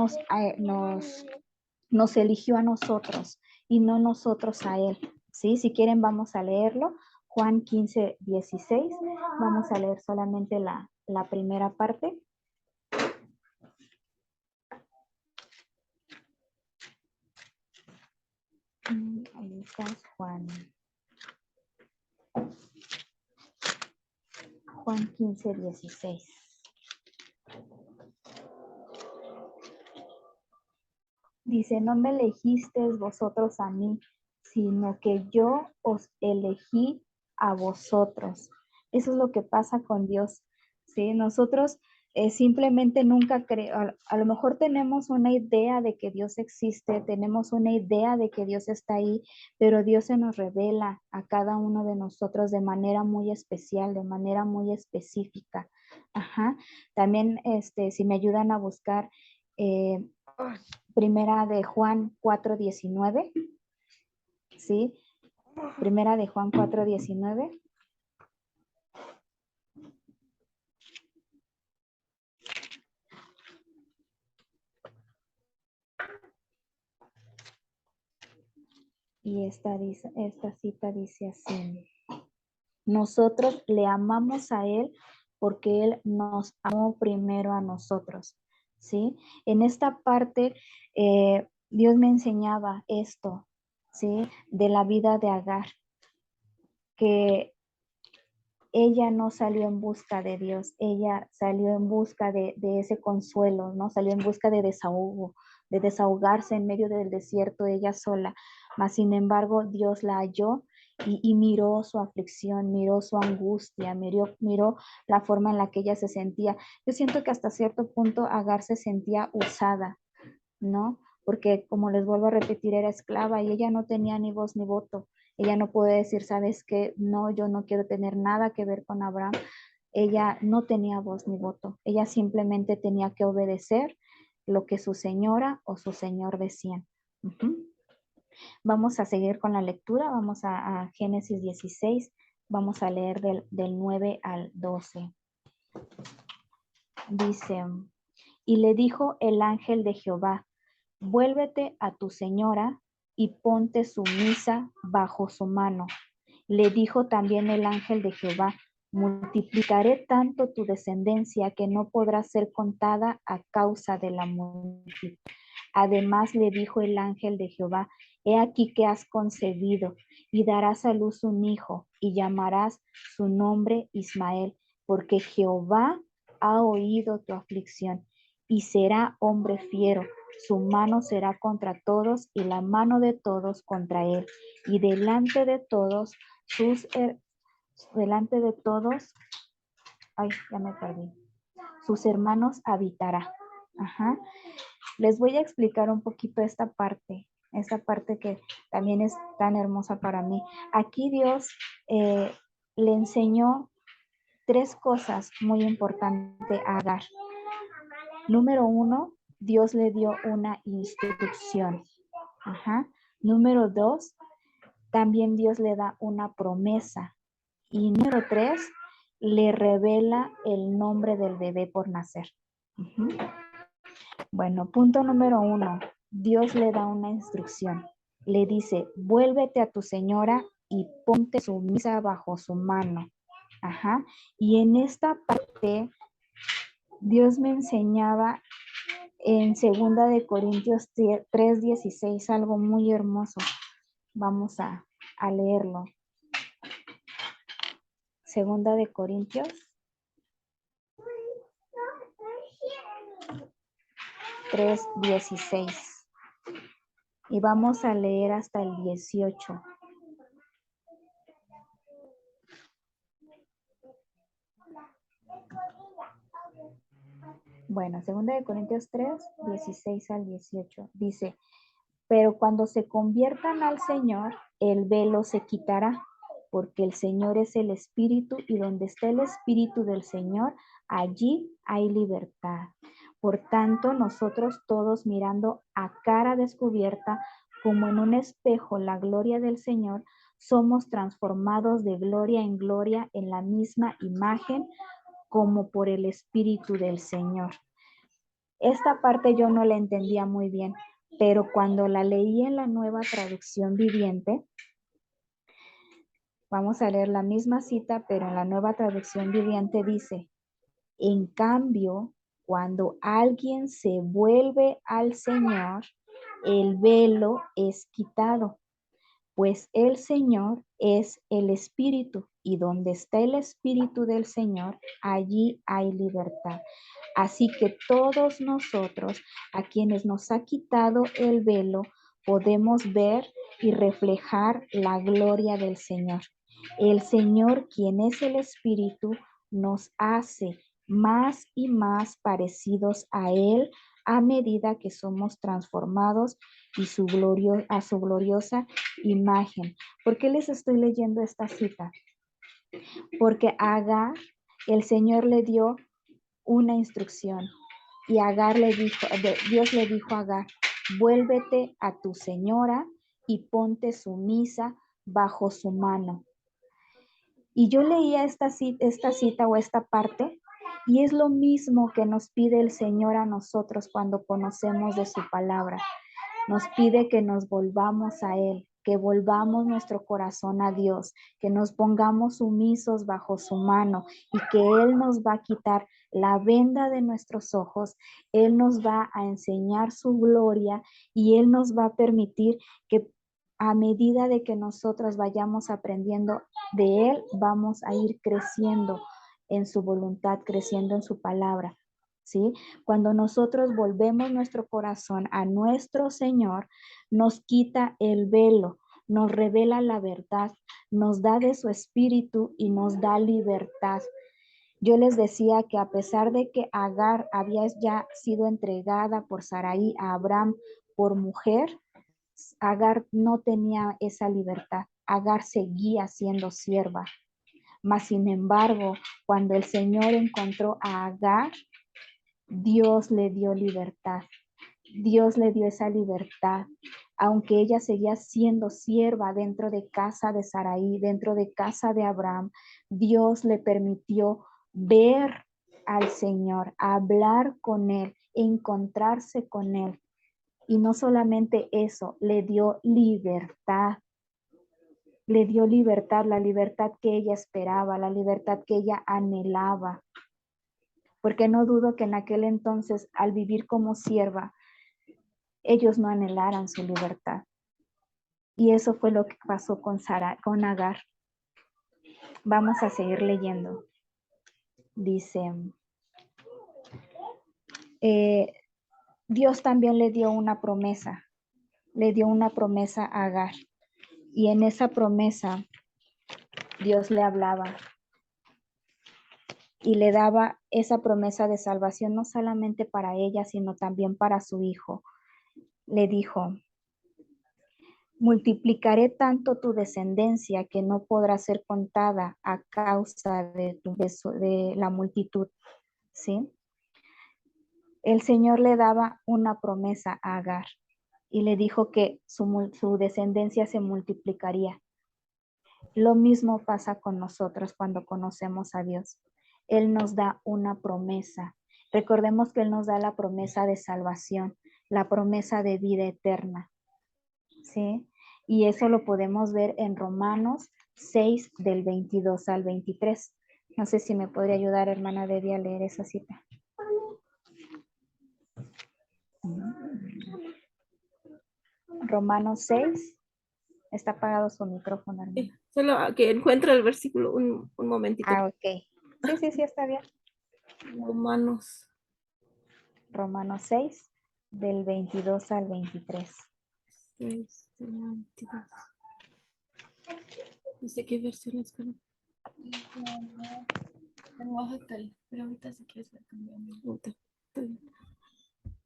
nos eligió a nosotros y no nosotros a Él. ¿Sí? Si quieren vamos a leerlo. Juan 15, 16. Vamos a leer solamente la primera parte. Ahí está Juan. Juan 15, 16. Dice, no me elegisteis vosotros a mí, sino que yo os elegí a vosotros. Eso es lo que pasa con Dios, ¿sí? Nosotros simplemente nunca creemos, a lo mejor tenemos una idea de que Dios existe, tenemos una idea de que Dios está ahí, pero Dios se nos revela a cada uno de nosotros de manera muy especial, de manera muy específica. Ajá. También, si me ayudan a buscar Primera de Juan 4:19, ¿sí? Primera de Juan 4:19. Y esta cita dice así: nosotros le amamos a Él porque Él nos amó primero a nosotros, ¿sí? En esta parte, Dios me enseñaba esto, ¿sí? De la vida de Agar, que ella no salió en busca de Dios, ella salió en busca de ese consuelo, ¿no? Salió en busca de desahogo, de desahogarse en medio del desierto ella sola. Mas, sin embargo, Dios la halló y miró su aflicción, miró su angustia, miró la forma en la que ella se sentía. Yo siento que hasta cierto punto Agar se sentía usada, ¿no? Porque, como les vuelvo a repetir, era esclava y ella no tenía ni voz ni voto. Ella no puede decir, ¿sabes qué? No, yo no quiero tener nada que ver con Abraham. Ella no tenía voz ni voto. Ella simplemente tenía que obedecer lo que su señora o su señor decían. Vamos a seguir con la lectura. Vamos a Génesis 16. Vamos a leer del 9 al 12. Dice, y le dijo el ángel de Jehová, vuélvete a tu señora y ponte sumisa bajo su mano. Le dijo también el ángel de Jehová, multiplicaré tanto tu descendencia que no podrá ser contada a causa de la multitud. Además le dijo el ángel de Jehová, he aquí que has concebido y darás a luz un hijo y llamarás su nombre Ismael, porque Jehová ha oído tu aflicción y será hombre fiero. Su mano será contra todos y la mano de todos contra él. Y delante de todos ay, ya me perdí. Sus hermanos habitará. Ajá. Les voy a explicar un poquito esta parte que también es tan hermosa para mí. Aquí Dios le enseñó 3 cosas muy importantes a Agar. Número 1, Dios le dio una instrucción. Ajá. Número 2, también Dios le da una promesa. Y número 3, le revela el nombre del bebé por nacer. Bueno, punto número 1, Dios le da una instrucción. Le dice, vuélvete a tu señora y ponte sumisa bajo su mano. Ajá. Y en esta parte, Dios me enseñaba en 2 de Corintios 3:16 algo muy hermoso. Vamos a leerlo. 2 de Corintios 3:16. Y vamos a leer hasta el 18. Bueno, 2 de Corintios 3:16 al 18. Dice, pero cuando se conviertan al Señor, el velo se quitará, porque el Señor es el Espíritu, y donde está el Espíritu del Señor, allí hay libertad. Por tanto, nosotros todos mirando a cara descubierta, como en un espejo, la gloria del Señor, somos transformados de gloria en gloria en la misma imagen, como por el Espíritu del Señor. Esta parte yo no la entendía muy bien, Pero cuando la leí en la Nueva Traducción Viviente, vamos a leer la misma cita, pero en la Nueva Traducción Viviente dice: en cambio, cuando alguien se vuelve al Señor, el velo es quitado, pues el Señor es el Espíritu, y donde está el Espíritu del Señor, allí hay libertad. Así que todos nosotros, a quienes nos ha quitado el velo, podemos ver y reflejar la gloria del Señor. El Señor, quien es el Espíritu, nos hace más y más parecidos a Él a medida que somos transformados a su gloriosa imagen. ¿Por qué les estoy leyendo esta cita? Porque a Agar el Señor le dio una instrucción y Dios le dijo a Agar: vuélvete a tu señora y ponte sumisa bajo su mano. Y yo leía esta cita o esta parte, y es lo mismo que nos pide el Señor a nosotros cuando conocemos de su palabra. Nos pide que nos volvamos a Él, que volvamos nuestro corazón a Dios, que nos pongamos sumisos bajo su mano y que Él nos va a quitar la venda de nuestros ojos, Él nos va a enseñar su gloria y Él nos va a permitir que a medida de que nosotros vayamos aprendiendo de Él, vamos a ir creciendo en su voluntad, creciendo en su palabra. ¿Sí? Cuando nosotros volvemos nuestro corazón a nuestro Señor, nos quita el velo, nos revela la verdad, nos da de su espíritu y nos da libertad. Yo les decía que a pesar de que Agar había ya sido entregada por Sarai a Abraham por mujer, Agar no tenía esa libertad. Agar seguía siendo sierva. Mas, sin embargo, cuando el Señor encontró a Agar, Dios le dio libertad. Dios le dio esa libertad. Aunque ella seguía siendo sierva dentro de casa de Sarai, dentro de casa de Abraham, Dios le permitió ver al Señor, hablar con Él, encontrarse con Él. Y no solamente eso, le dio libertad. Le dio libertad, la libertad que ella esperaba, la libertad que ella anhelaba. Porque no dudo que en aquel entonces, al vivir como sierva, ellos no anhelaran su libertad. Y eso fue lo que pasó con Agar. Vamos a seguir leyendo. Dice, Dios también le dio una promesa a Agar. Y en esa promesa, Dios le hablaba y le daba esa promesa de salvación, no solamente para ella, sino también para su hijo. Le dijo: multiplicaré tanto tu descendencia que no podrá ser contada a causa de la multitud. ¿Sí? El Señor le daba una promesa a Agar y le dijo que su descendencia se multiplicaría. Lo mismo pasa con nosotros cuando conocemos a Dios. Él nos da una promesa. Recordemos que Él nos da la promesa de salvación, la promesa de vida eterna. ¿Sí? Y eso lo podemos ver en Romanos 6, del 22 al 23. No sé si me podría ayudar, hermana Debbie, a leer esa cita. Romanos 6. Está apagado su micrófono, hermana. Solo que encuentre el versículo un momentito. Ok. Sí, está bien. Romanos 6, del 22 al 23. 6, 22. Dice qué versión es, pero Lenguaje actual, pero ahorita si quieres la cambiamos.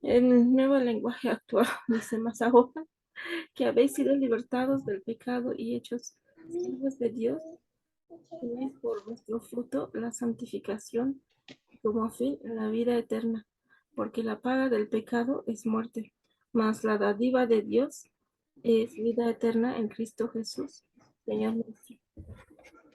en el nuevo lenguaje actual dice: más ahora que habéis sido libertados del pecado y hechos siervos de Dios, tenéis por vuestro fruto la santificación, como fin la vida eterna, porque la paga del pecado es muerte, mas la dádiva de Dios es vida eterna en Cristo Jesús, Señor nuestro.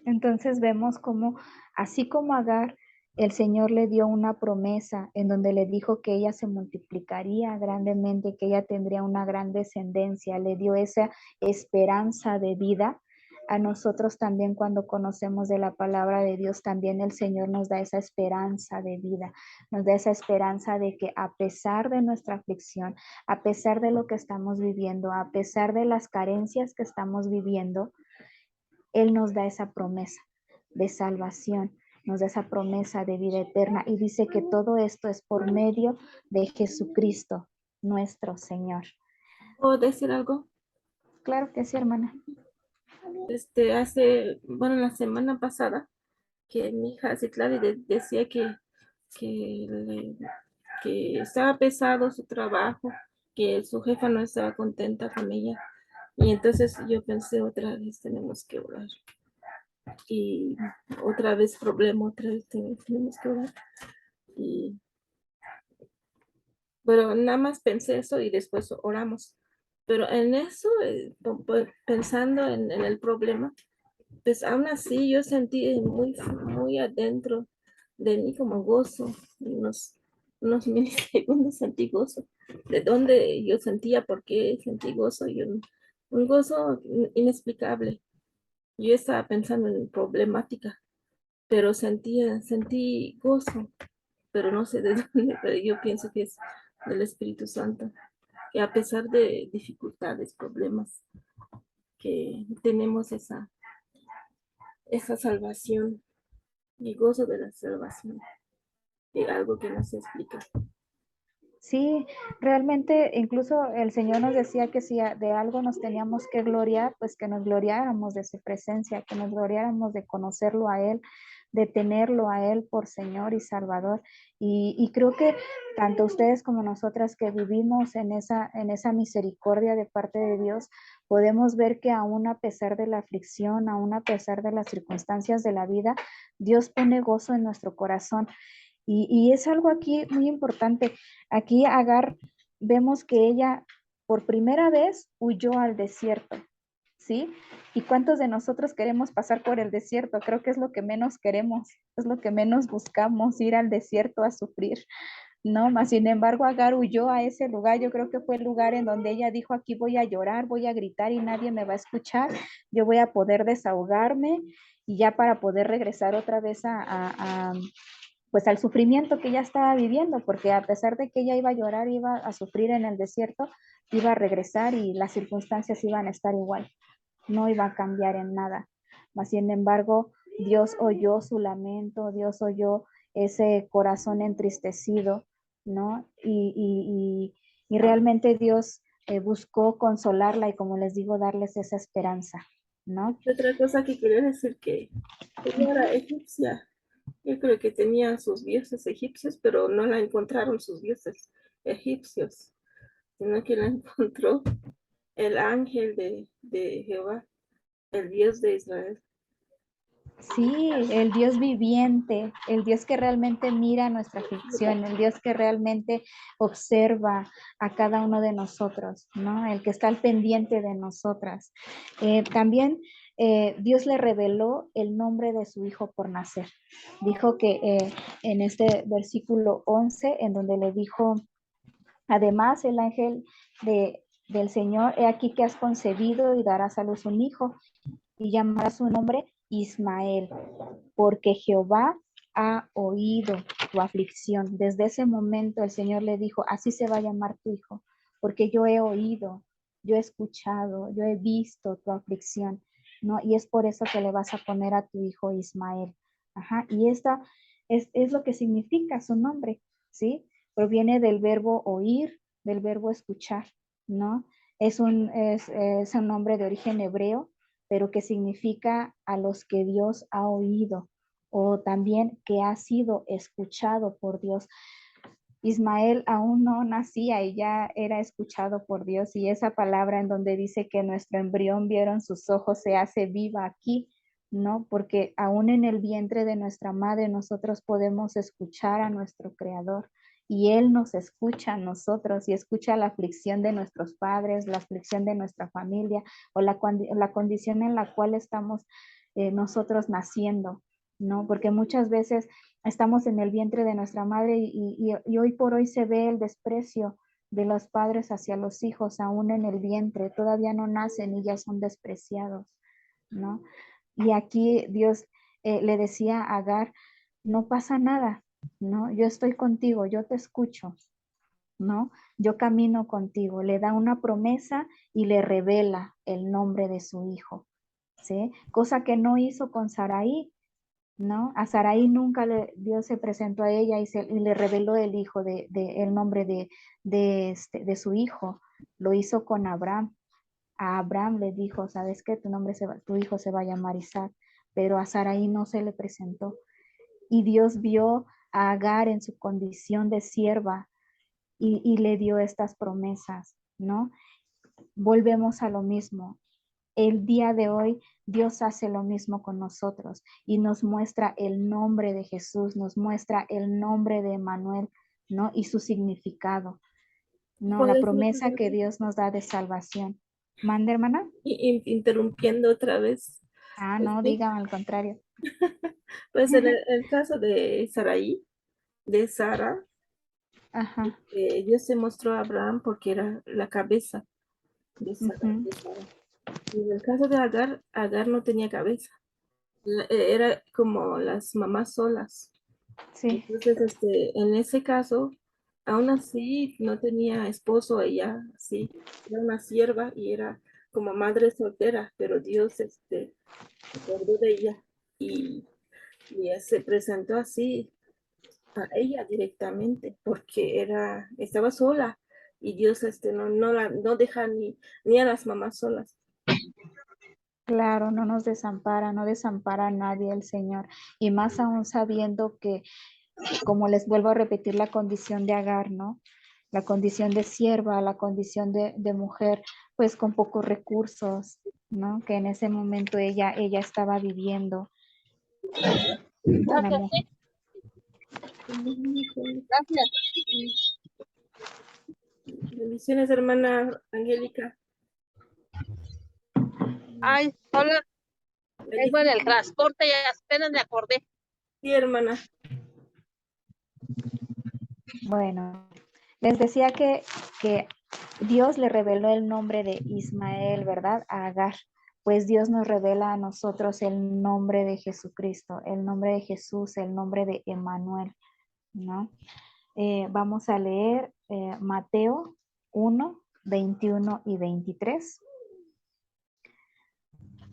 Entonces vemos como, así como Agar el Señor le dio una promesa en donde le dijo que ella se multiplicaría grandemente, que ella tendría una gran descendencia, le dio esa esperanza de vida. A nosotros también cuando conocemos de la palabra de Dios, también el Señor nos da esa esperanza de vida, nos da esa esperanza de que a pesar de nuestra aflicción, a pesar de lo que estamos viviendo, a pesar de las carencias que estamos viviendo, Él nos da esa promesa de salvación, nos da esa promesa de vida eterna y dice que todo esto es por medio de Jesucristo, nuestro Señor. ¿Puedo decir algo? Claro que sí, hermana. La semana pasada, que mi hija Citlali decía que, le- que estaba pesado su trabajo, que su jefa no estaba contenta con ella. Y entonces yo pensé otra vez tenemos que orar. Y otra vez problema, otra vez tenemos que orar. Y, pero nada más pensé eso y después oramos. Pero en eso, pensando en el problema, pues aún así yo sentí muy adentro de mí como gozo, unos milisegundos sentí gozo. De dónde yo sentía, por qué sentí gozo, y un gozo inexplicable. Yo estaba pensando en problemática, pero sentí gozo, pero no sé de dónde, pero yo pienso que es del Espíritu Santo, que a pesar de dificultades, problemas, que tenemos esa salvación y gozo de la salvación, de algo que no se explica. Sí, realmente incluso el Señor nos decía que si de algo nos teníamos que gloriar, pues que nos gloriáramos de su presencia, que nos gloriáramos de conocerlo a Él, de tenerlo a Él por Señor y Salvador. Y creo que tanto ustedes como nosotras que vivimos en esa misericordia de parte de Dios, podemos ver que aún a pesar de la aflicción, aún a pesar de las circunstancias de la vida, Dios pone gozo en nuestro corazón. Y es algo aquí muy importante. Aquí Agar, vemos que ella por primera vez huyó al desierto, ¿sí? ¿Y cuántos de nosotros queremos pasar por el desierto? Creo que es lo que menos queremos, es lo que menos buscamos, ir al desierto a sufrir, ¿no? Mas, sin embargo, Agar huyó a ese lugar. Yo creo que fue el lugar en donde ella dijo, aquí voy a llorar, voy a gritar y nadie me va a escuchar. Yo voy a poder desahogarme y ya para poder regresar otra vez pues al sufrimiento que ella estaba viviendo, porque a pesar de que ella iba a llorar, iba a sufrir en el desierto, iba a regresar y las circunstancias iban a estar igual, no iba a cambiar en nada. Mas, sin embargo, Dios oyó su lamento, Dios oyó ese corazón entristecido, ¿no? Y realmente Dios buscó consolarla y, como les digo, darles esa esperanza, ¿no? Otra cosa que quería decir que ella era egipcia. Yo creo que tenía sus dioses egipcios, pero no la encontraron sus dioses egipcios, sino que la encontró el ángel de Jehová, el Dios de Israel. Sí, el Dios viviente, el Dios que realmente mira nuestra aflicción, el Dios que realmente observa a cada uno de nosotros, ¿no? El que está al pendiente de nosotras. También Dios le reveló el nombre de su hijo por nacer. Dijo que en este versículo 11, en donde le dijo, además el ángel del Señor, he aquí que has concebido y darás a luz un hijo y llamará su nombre Ismael, porque Jehová ha oído tu aflicción. Desde ese momento el Señor le dijo, así se va a llamar tu hijo, porque yo he oído, yo he escuchado, yo he visto tu aflicción, ¿no? Y es por eso que le vas a poner a tu hijo Ismael. Ajá, y esta es lo que significa su nombre, ¿sí? Proviene del verbo oír, del verbo escuchar, ¿no? Es un nombre de origen hebreo, pero que significa a los que Dios ha oído o también que ha sido escuchado por Dios. Ismael aún no nacía y ya era escuchado por Dios, y esa palabra en donde dice que nuestro embrión vieron sus ojos se hace viva aquí, ¿no? Porque aún en el vientre de nuestra madre nosotros podemos escuchar a nuestro Creador y Él nos escucha a nosotros y escucha la aflicción de nuestros padres, la aflicción de nuestra familia o la condición en la cual estamos nosotros naciendo. ¿no? Porque muchas veces estamos en el vientre de nuestra madre y hoy por hoy se ve el desprecio de los padres hacia los hijos, aún en el vientre, todavía no nacen y ya son despreciados, ¿no? Y aquí Dios le decía a Agar, no pasa nada, ¿no? Yo estoy contigo, yo te escucho, ¿no? Yo camino contigo. Le da una promesa y le revela el nombre de su hijo, ¿sí? Cosa que no hizo con Saraí, ¿no? A Saraí nunca Dios se presentó a ella y le reveló el hijo el nombre de su hijo. Lo hizo con Abraham. A Abraham le dijo, ¿sabes qué? Tu hijo se va a llamar Isaac, pero a Saraí no se le presentó. Y Dios vio a Agar en su condición de sierva y le dio estas promesas, ¿no? Volvemos a lo mismo. El día de hoy Dios hace lo mismo con nosotros y nos muestra el nombre de Jesús, nos muestra el nombre de Emmanuel, ¿no? Y su significado, ¿no? La ¿Puedes promesa que Dios nos da de salvación. ¿Mande, hermana? interrumpiendo otra vez? Ah, Es no, que, digan al contrario. pues en el caso de Saraí, de Sara, Ajá. Dios se mostró a Abraham porque era la cabeza Ujú. de Sara. Y en el caso de Agar, Agar no tenía cabeza. Era como las mamás solas. Sí. Entonces, en ese caso, aún así no tenía esposo ella, sí, era una sierva y era como madre soltera, pero Dios, se acordó de ella y, y se presentó así a ella directamente, porque estaba sola y Dios, no deja ni a las mamás solas. Claro, no nos desampara, no desampara a nadie el Señor. Y más aún sabiendo que, como les vuelvo a repetir, la condición de Agar, ¿no? La condición de sierva, la condición de mujer, pues con pocos recursos, ¿no? Que en ese momento ella estaba viviendo. Gracias, sí, gracias. Bendiciones, hermana Angélica. Ay, hola, vengo en Bendiciones, el transporte y apenas me acordé. sí, hermana. Bueno, les decía que Dios le reveló el nombre de Ismael, ¿verdad? A Agar. Pues Dios nos revela a nosotros el nombre de Jesucristo, el nombre de Jesús, el nombre de Emmanuel, ¿no? Vamos a leer Mateo 1, 21 y 23.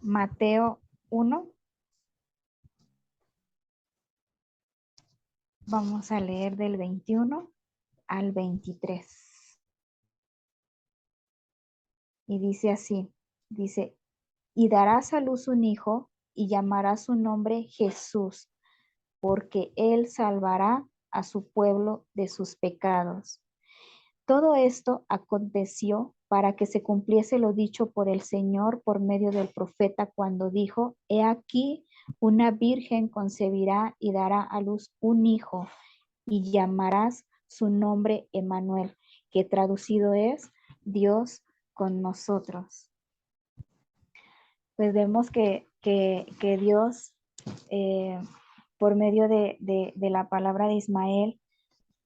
Mateo 1. Vamos a leer del 21 al 23. Y dice así, dice, y darás a luz un hijo y llamará su nombre Jesús, porque él salvará a su pueblo de sus pecados. Todo esto aconteció para que se cumpliese lo dicho por el Señor por medio del profeta cuando dijo, he aquí, una virgen concebirá y dará a luz un hijo y llamarás su nombre Emmanuel, que traducido es Dios con nosotros. Pues vemos que Dios, por medio de la palabra de Ismael,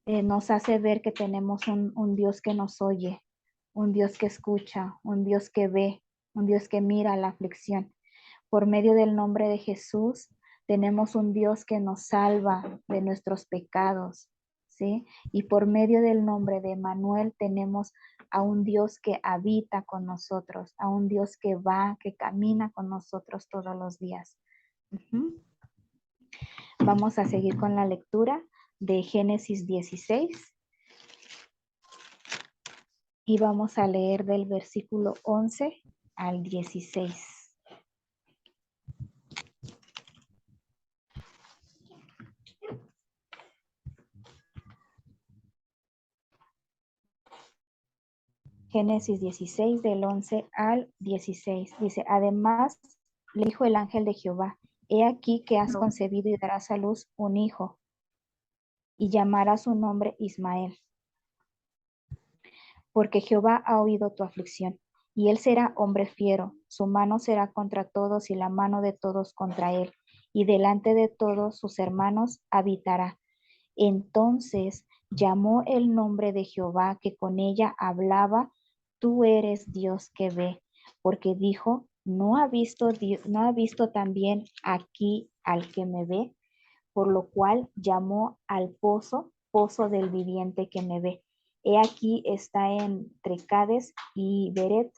nos hace ver que tenemos un Dios que nos oye, un Dios que escucha, un Dios que ve, un Dios que mira la aflicción. Por medio del nombre de Jesús, tenemos un Dios que nos salva de nuestros pecados, ¿sí? Y por medio del nombre de Emmanuel tenemos a un Dios que habita con nosotros, a un Dios que va, que camina con nosotros todos los días. Vamos a seguir con la lectura de Génesis 16 y vamos a leer del versículo 11 al 16. Génesis 16 del 11 al 16. Dice, además le dijo el ángel de Jehová, he aquí que has concebido y darás a luz un hijo y llamarás su nombre Ismael, porque Jehová ha oído tu aflicción, y él será hombre fiero, su mano será contra todos y la mano de todos contra él, y delante de todos sus hermanos habitará. Entonces llamó el nombre de Jehová que con ella hablaba, tú eres Dios que ve, porque dijo, ¿no ha visto, no ha visto también aquí al que me ve? Por lo cual llamó al pozo, pozo del viviente que me ve. He aquí está entre Cades y Beret.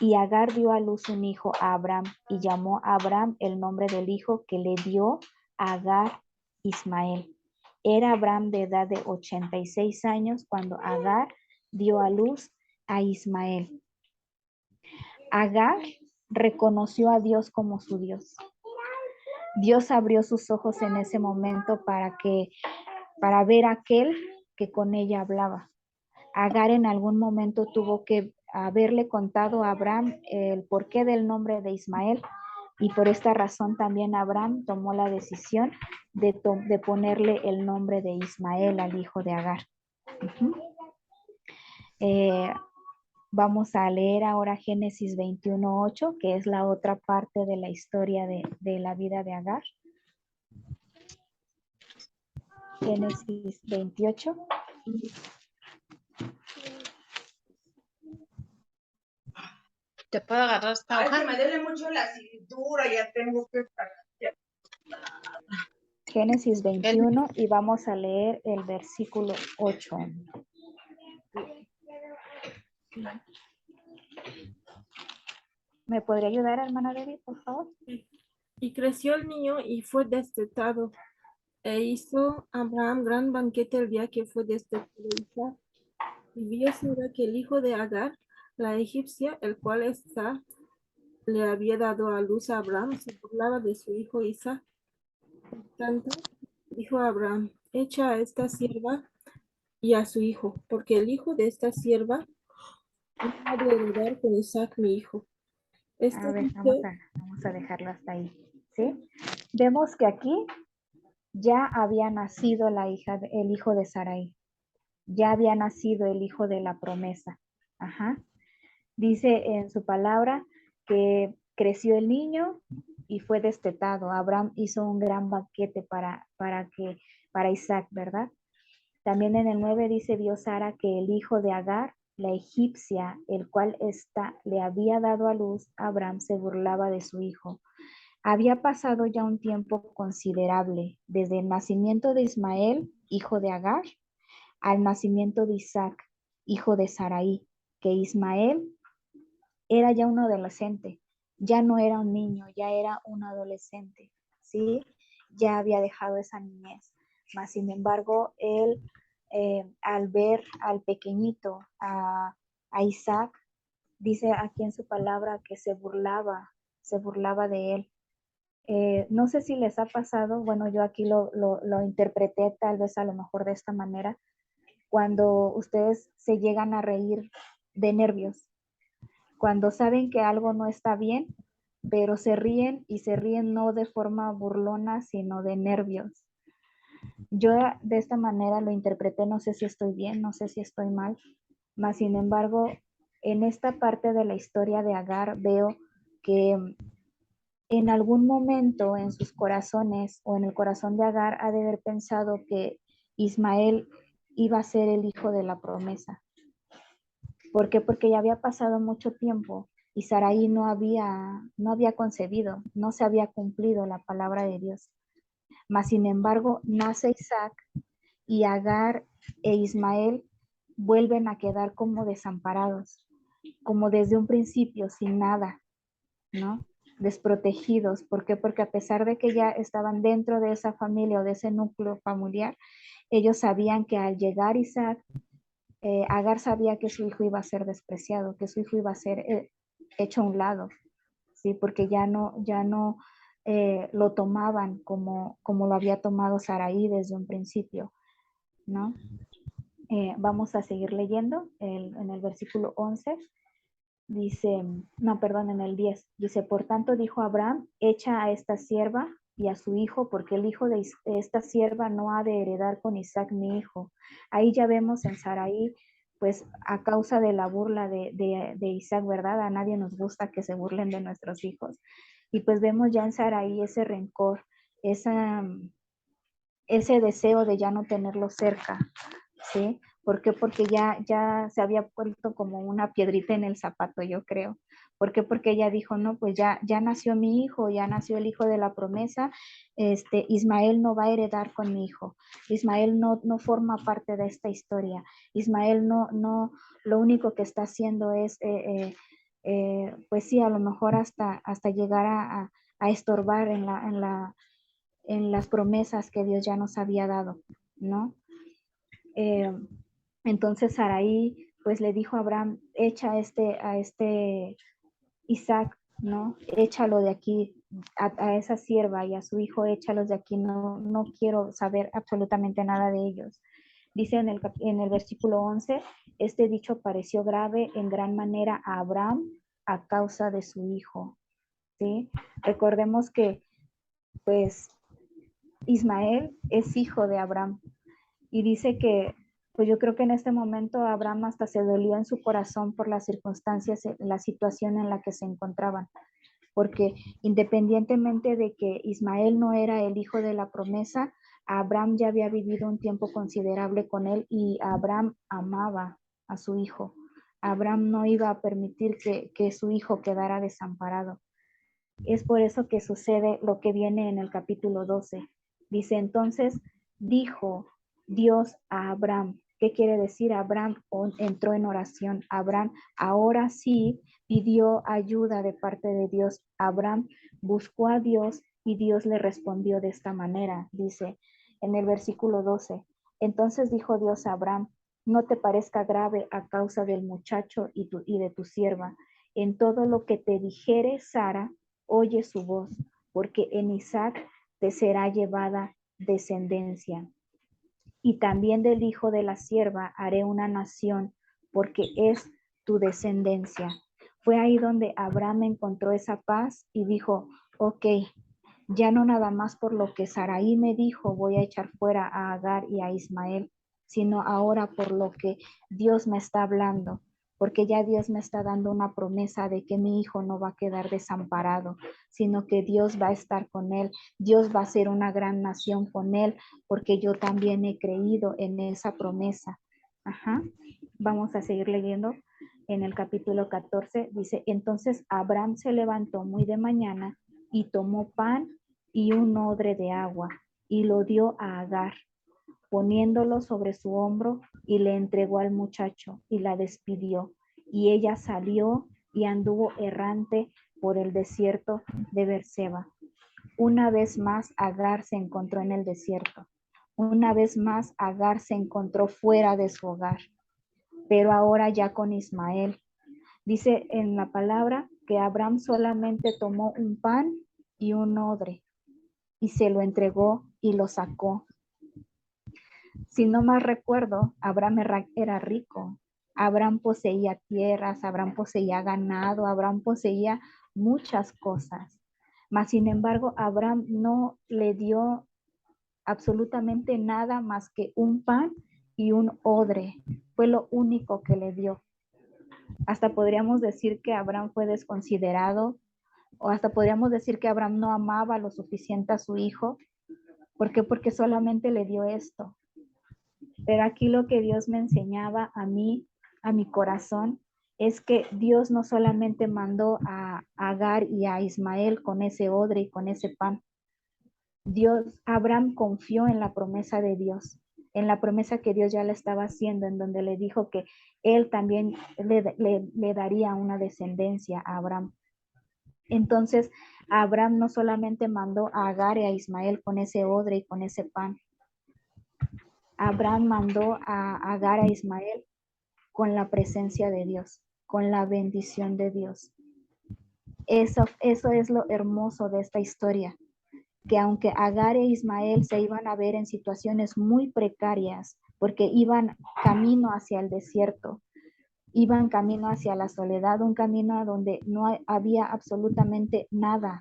Y Agar dio a luz un hijo a Abraham y llamó a Abraham el nombre del hijo que le dio a Agar Ismael. Era Abraham de edad de 86 años cuando Agar dio a luz a Ismael. Agar reconoció a Dios como su Dios. Dios abrió sus ojos en ese momento para ver a aquel que con ella hablaba. Agar en algún momento tuvo que haberle contado a Abraham el porqué del nombre de Ismael y por esta razón también Abraham tomó la decisión de ponerle el nombre de Ismael al hijo de Agar. Vamos a leer ahora Génesis 21:8, que es la otra parte de la historia de la vida de Agar. Génesis 28. ¿Te puedo agarrar esta hoja? Ay, que me duele mucho la cintura, ya tengo que... Génesis 21 y vamos a leer el versículo 8. ¿Me podría ayudar, hermana Debbie, por favor? Y creció el niño y fue destetado. E hizo Abraham gran banquete el día que fue destetado Isaac. Y vio Sara que el hijo de Agar, la egipcia, el cual le había dado a luz a Abraham, se burlaba de su hijo Isaac. Por tanto, dijo Abraham, echa a esta sierva y a su hijo, porque el hijo de esta sierva no ha de heredar con Isaac mi hijo. A ver, vamos a dejarlo hasta ahí. ¿Sí? Vemos que aquí ya había nacido el hijo de Sarai. Ya había nacido el hijo de la promesa. Ajá. Dice en su palabra que creció el niño y fue destetado. Abraham hizo un gran banquete para Isaac, ¿verdad? También en el 9 dice, vio Sara que el hijo de Agar, la egipcia, el cual le había dado a luz, Abraham se burlaba de su hijo. Había pasado ya un tiempo considerable desde el nacimiento de Ismael, hijo de Agar, al nacimiento de Isaac, hijo de Sarai, que Ismael era ya un adolescente, ya no era un niño, ya era un adolescente, ¿sí? Ya había dejado esa niñez. Mas, sin embargo, él, al ver al pequeñito, a Isaac, dice aquí en su palabra que se burlaba de él. No sé si les ha pasado, bueno, yo aquí lo interpreté tal vez a lo mejor de esta manera, cuando ustedes se llegan a reír de nervios, cuando saben que algo no está bien, pero se ríen y se ríen no de forma burlona, sino de nervios. Yo de esta manera lo interpreté, no sé si estoy bien, no sé si estoy mal, mas sin embargo, en esta parte de la historia de Agar veo que en algún momento en sus corazones o en el corazón de Agar ha de haber pensado que Ismael iba a ser el hijo de la promesa. ¿Por qué? Porque ya había pasado mucho tiempo y Sarai no había concebido, no se había cumplido la palabra de Dios. Mas sin embargo, nace Isaac y Agar e Ismael vuelven a quedar como desamparados, como desde un principio, sin nada, ¿no? Desprotegidos. ¿Por qué? Porque a pesar de que ya estaban dentro de esa familia o de ese núcleo familiar, ellos sabían que al llegar Isaac, Agar sabía que su hijo iba a ser despreciado, que su hijo iba a ser hecho a un lado, ¿sí? Porque ya no lo tomaban como lo había tomado Sarai desde un principio, ¿no? Vamos a seguir leyendo en el versículo 11. Dice, no, perdón, en el 10. Dice, por tanto dijo Abraham, echa a esta sierva y a su hijo, porque el hijo de esta sierva no ha de heredar con Isaac mi hijo. Ahí ya vemos en Sarai, pues a causa de la burla de Isaac, ¿verdad? A nadie nos gusta que se burlen de nuestros hijos. Y pues vemos ya en Sarai ese rencor, ese deseo de ya no tenerlo cerca, ¿sí? ¿Por qué? Porque ya se había puesto como una piedrita en el zapato, yo creo. ¿Por qué? Porque ella dijo, no, pues ya nació mi hijo, ya nació el hijo de la promesa, Ismael no va a heredar con mi hijo, Ismael no forma parte de esta historia, Ismael no, lo único que está haciendo es, pues sí, a lo mejor hasta llegar a estorbar en las promesas que Dios ya nos había dado, ¿no? Entonces Sarai pues le dijo a Abraham, echa a este Isaac, ¿no? Échalo de aquí, a esa sierva y a su hijo, échalos de aquí, no quiero saber absolutamente nada de ellos. Dice en el versículo 11, este dicho pareció grave en gran manera a Abraham a causa de su hijo, ¿sí? Recordemos que pues Ismael es hijo de Abraham y dice que, pues yo creo que en este momento Abraham hasta se dolió en su corazón por las circunstancias, la situación en la que se encontraban, porque independientemente de que Ismael no era el hijo de la promesa, Abraham ya había vivido un tiempo considerable con él y Abraham amaba a su hijo. Abraham no iba a permitir que su hijo quedara desamparado. Es por eso que sucede lo que viene en el capítulo 12. Dice, entonces dijo Dios a Abraham. ¿Qué quiere decir? Abraham entró en oración. Abraham ahora sí pidió ayuda de parte de Dios. Abraham buscó a Dios y Dios le respondió de esta manera. Dice en el versículo 12. Entonces dijo Dios a Abraham, no te parezca grave a causa del muchacho y de tu sierva. En todo lo que te dijere Sara, oye su voz, porque en Isaac te será llevada descendencia. Y también del hijo de la sierva haré una nación, porque es tu descendencia. Fue ahí donde Abraham encontró esa paz y dijo, ok, ya no nada más por lo que Sarai me dijo voy a echar fuera a Agar y a Ismael, sino ahora por lo que Dios me está hablando, porque ya Dios me está dando una promesa de que mi hijo no va a quedar desamparado, sino que Dios va a estar con él, Dios va a ser una gran nación con él, porque yo también he creído en esa promesa. Ajá. Vamos a seguir leyendo. En el capítulo 14 dice, entonces Abraham se levantó muy de mañana y tomó pan y un odre de agua y lo dio a Agar, poniéndolo sobre su hombro y le entregó al muchacho y la despidió. Y ella salió y anduvo errante por el desierto de Berseba. Una vez más Agar se encontró en el desierto. Una vez más Agar se encontró fuera de su hogar, pero ahora ya con Ismael. Dice en la palabra que Abraham solamente tomó un pan y un odre y se lo entregó y lo sacó. Si no mal recuerdo, Abraham era rico. Abraham poseía tierras, Abraham poseía ganado, Abraham poseía muchas cosas. Mas, sin embargo, Abraham no le dio absolutamente nada más que un pan y un odre. Fue lo único que le dio. Hasta podríamos decir que Abraham fue desconsiderado, o hasta podríamos decir que Abraham no amaba lo suficiente a su hijo. ¿Por qué? Porque solamente le dio esto. Pero aquí lo que Dios me enseñaba a mí, a mi corazón, es que Dios no solamente mandó a Agar y a Ismael con ese odre y con ese pan. Abraham confió en la promesa de Dios, en la promesa que Dios ya le estaba haciendo, en donde le dijo que él también le daría una descendencia a Abraham. Entonces, Abraham no solamente mandó a Agar y a Ismael con ese odre y con ese pan. Abraham mandó a Agar a Ismael con la presencia de Dios, con la bendición de Dios. Eso es lo hermoso de esta historia, que aunque Agar e Ismael se iban a ver en situaciones muy precarias, porque iban camino hacia el desierto, iban camino hacia la soledad, un camino donde no había absolutamente nada.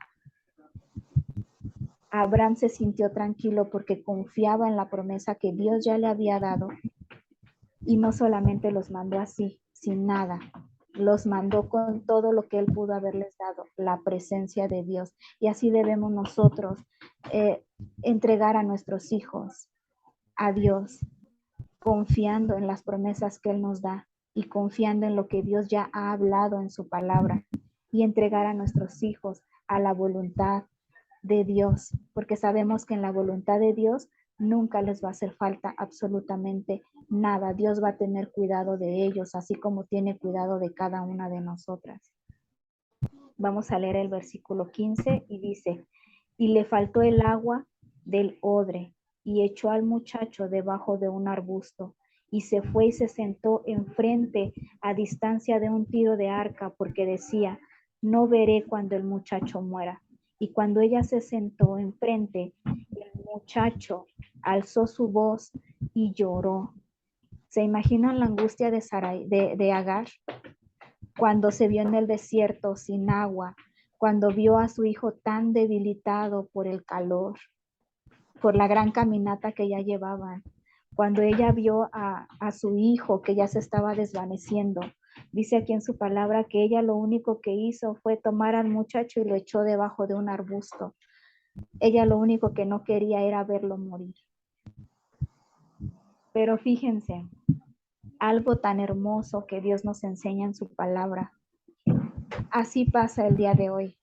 Abraham se sintió tranquilo porque confiaba en la promesa que Dios ya le había dado y no solamente los mandó así, sin nada, los mandó con todo lo que Él pudo haberles dado, la presencia de Dios. Y así debemos nosotros entregar a nuestros hijos a Dios, confiando en las promesas que Él nos da y confiando en lo que Dios ya ha hablado en su palabra, y entregar a nuestros hijos a la voluntad de Dios, porque sabemos que en la voluntad de Dios nunca les va a hacer falta absolutamente nada. Dios va a tener cuidado de ellos, así como tiene cuidado de cada una de nosotras. Vamos a leer el versículo 15 y dice: y le faltó el agua del odre, y echó al muchacho debajo de un arbusto, y se fue y se sentó enfrente, a distancia de un tiro de arca, porque decía: no veré cuando el muchacho muera. Y cuando ella se sentó enfrente, el muchacho alzó su voz y lloró. ¿Se imaginan la angustia de Agar? Cuando se vio en el desierto sin agua, cuando vio a su hijo tan debilitado por el calor, por la gran caminata que ya llevaban, cuando ella vio a su hijo que ya se estaba desvaneciendo. Dice aquí en su palabra que ella lo único que hizo fue tomar al muchacho y lo echó debajo de un arbusto. Ella lo único que no quería era verlo morir. Pero fíjense, algo tan hermoso que Dios nos enseña en su palabra. Así pasa el día de hoy,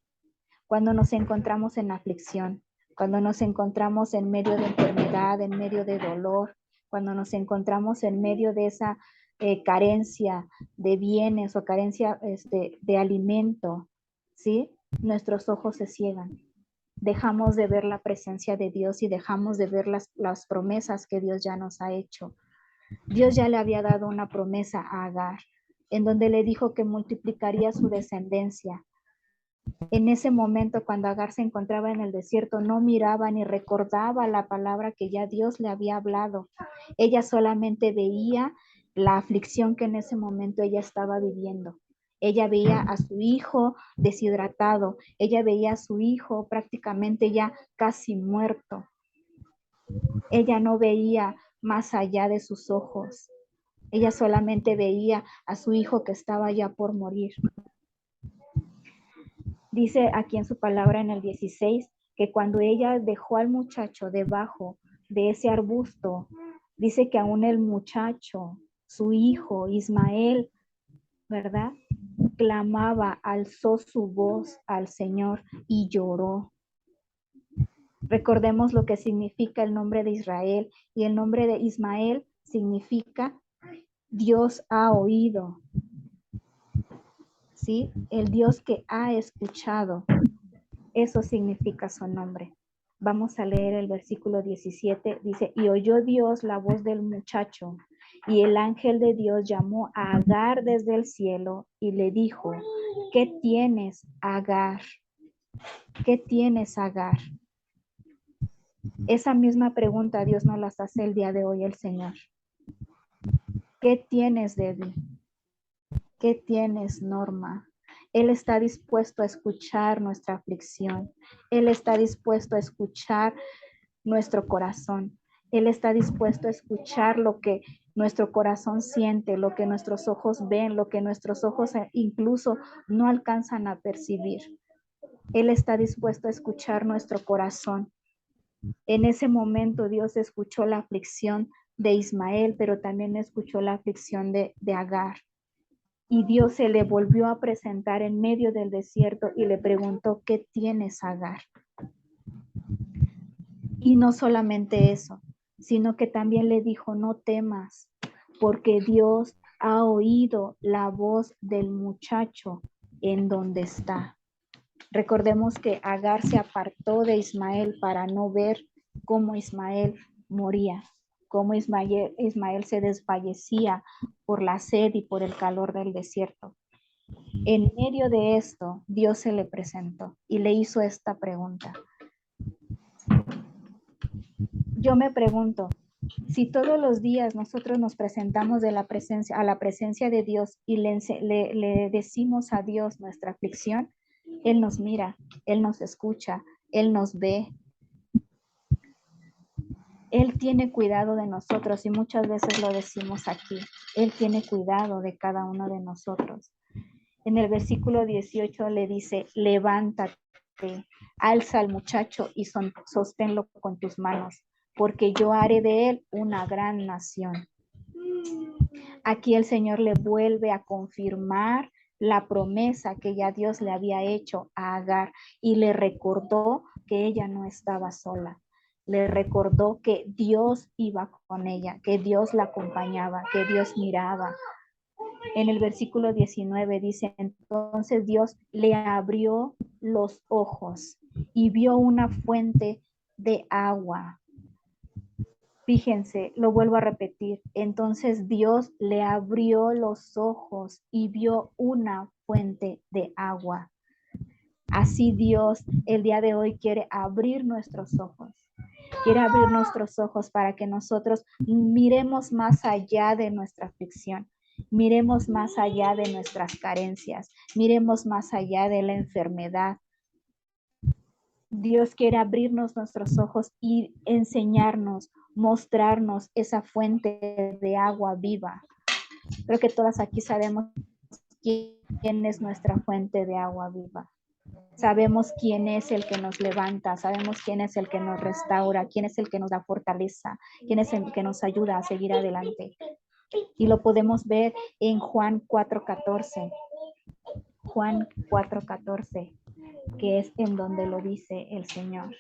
cuando nos encontramos en aflicción, cuando nos encontramos en medio de enfermedad, en medio de dolor, cuando nos encontramos en medio de esa carencia de bienes o carencia de alimento, ¿sí? Nuestros ojos se ciegan. Dejamos de ver la presencia de Dios y dejamos de ver las promesas que Dios ya nos ha hecho. Dios ya le había dado una promesa a Agar, en donde le dijo que multiplicaría su descendencia. En ese momento, cuando Agar se encontraba en el desierto, no miraba ni recordaba la palabra que ya Dios le había hablado. Ella solamente veía la aflicción que en ese momento ella estaba viviendo. Ella veía a su hijo deshidratado, ella veía a su hijo prácticamente ya casi muerto. Ella no veía más allá de sus ojos. Ella solamente veía a su hijo que estaba ya por morir. Dice aquí en su palabra en el 16 que cuando ella dejó al muchacho debajo de ese arbusto, dice que aún el muchacho, su hijo Ismael, ¿verdad? Clamaba, alzó su voz al Señor y lloró. Recordemos lo que significa el nombre de Israel, y el nombre de Ismael significa Dios ha oído. ¿Sí? El Dios que ha escuchado. Eso significa su nombre. Vamos a leer el versículo 17. Dice: y oyó Dios la voz del muchacho, y el ángel de Dios llamó a Agar desde el cielo y le dijo: ¿qué tienes, Agar? ¿Qué tienes, Agar? Esa misma pregunta Dios nos las hace el día de hoy el Señor. ¿Qué tienes, Debbie? ¿Qué tienes, Norma? Él está dispuesto a escuchar nuestra aflicción. Él está dispuesto a escuchar nuestro corazón. Él está dispuesto a escuchar lo que nuestro corazón siente, lo que nuestros ojos ven, lo que nuestros ojos incluso no alcanzan a percibir. Él está dispuesto a escuchar nuestro corazón. En ese momento Dios escuchó la aflicción de Ismael, pero también escuchó la aflicción de Agar. Y Dios se le volvió a presentar en medio del desierto y le preguntó: ¿qué tienes, Agar? Y no solamente eso, sino que también le dijo: no temas, porque Dios ha oído la voz del muchacho en donde está. Recordemos que Agar se apartó de Ismael para no ver cómo Ismael moría, cómo Ismael se desfallecía por la sed y por el calor del desierto. En medio de esto, Dios se le presentó y le hizo esta pregunta. Yo me pregunto, si todos los días nosotros nos presentamos a la presencia de Dios y le decimos a Dios nuestra aflicción, Él nos mira, Él nos escucha, Él nos ve. Él tiene cuidado de nosotros y muchas veces lo decimos aquí. Él tiene cuidado de cada uno de nosotros. En el versículo 18 le dice, levántate, alza al muchacho y sosténlo con tus manos, porque yo haré de él una gran nación. Aquí el Señor le vuelve a confirmar la promesa que ya Dios le había hecho a Agar y le recordó que ella no estaba sola. Le recordó que Dios iba con ella, que Dios la acompañaba, que Dios miraba. En el versículo 19 dice, entonces Dios le abrió los ojos y vio una fuente de agua. Fíjense, lo vuelvo a repetir. Entonces Dios le abrió los ojos y vio una fuente de agua. Así Dios el día de hoy quiere abrir nuestros ojos. Quiere abrir nuestros ojos para que nosotros miremos más allá de nuestra aflicción. Miremos más allá de nuestras carencias. Miremos más allá de la enfermedad. Dios quiere abrirnos nuestros ojos y enseñarnos, mostrarnos esa fuente de agua viva. Creo que todas aquí sabemos quién es nuestra fuente de agua viva. Sabemos quién es el que nos levanta, sabemos quién es el que nos restaura, quién es el que nos da fortaleza, quién es el que nos ayuda a seguir adelante. Y lo podemos ver en Juan 4:14. Juan 4:14, que es en donde lo dice el Señor.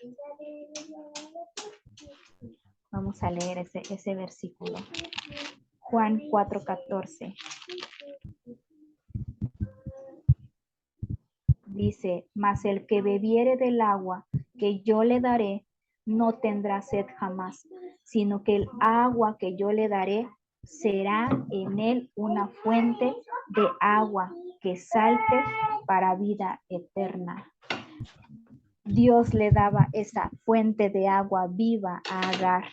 Vamos a leer ese versículo. Juan 4:14. Dice, mas el que bebiere del agua que yo le daré, no tendrá sed jamás, sino que el agua que yo le daré será en él una fuente de agua que salte para vida eterna. Dios le daba esa fuente de agua viva a Agar,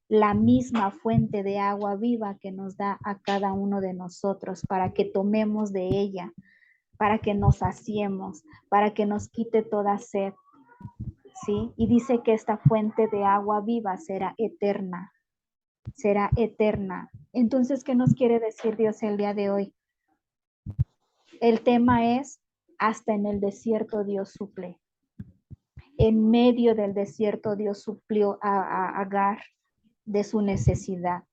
la misma fuente de agua viva que nos da a cada uno de nosotros para que tomemos de ella, para que nos saciemos, para que nos quite toda sed, ¿sí? Y dice que esta fuente de agua viva será eterna, será eterna. Entonces, ¿qué nos quiere decir Dios el día de hoy? El tema es, hasta en el desierto Dios suple. En medio del desierto Dios suplió a Agar de su necesidad.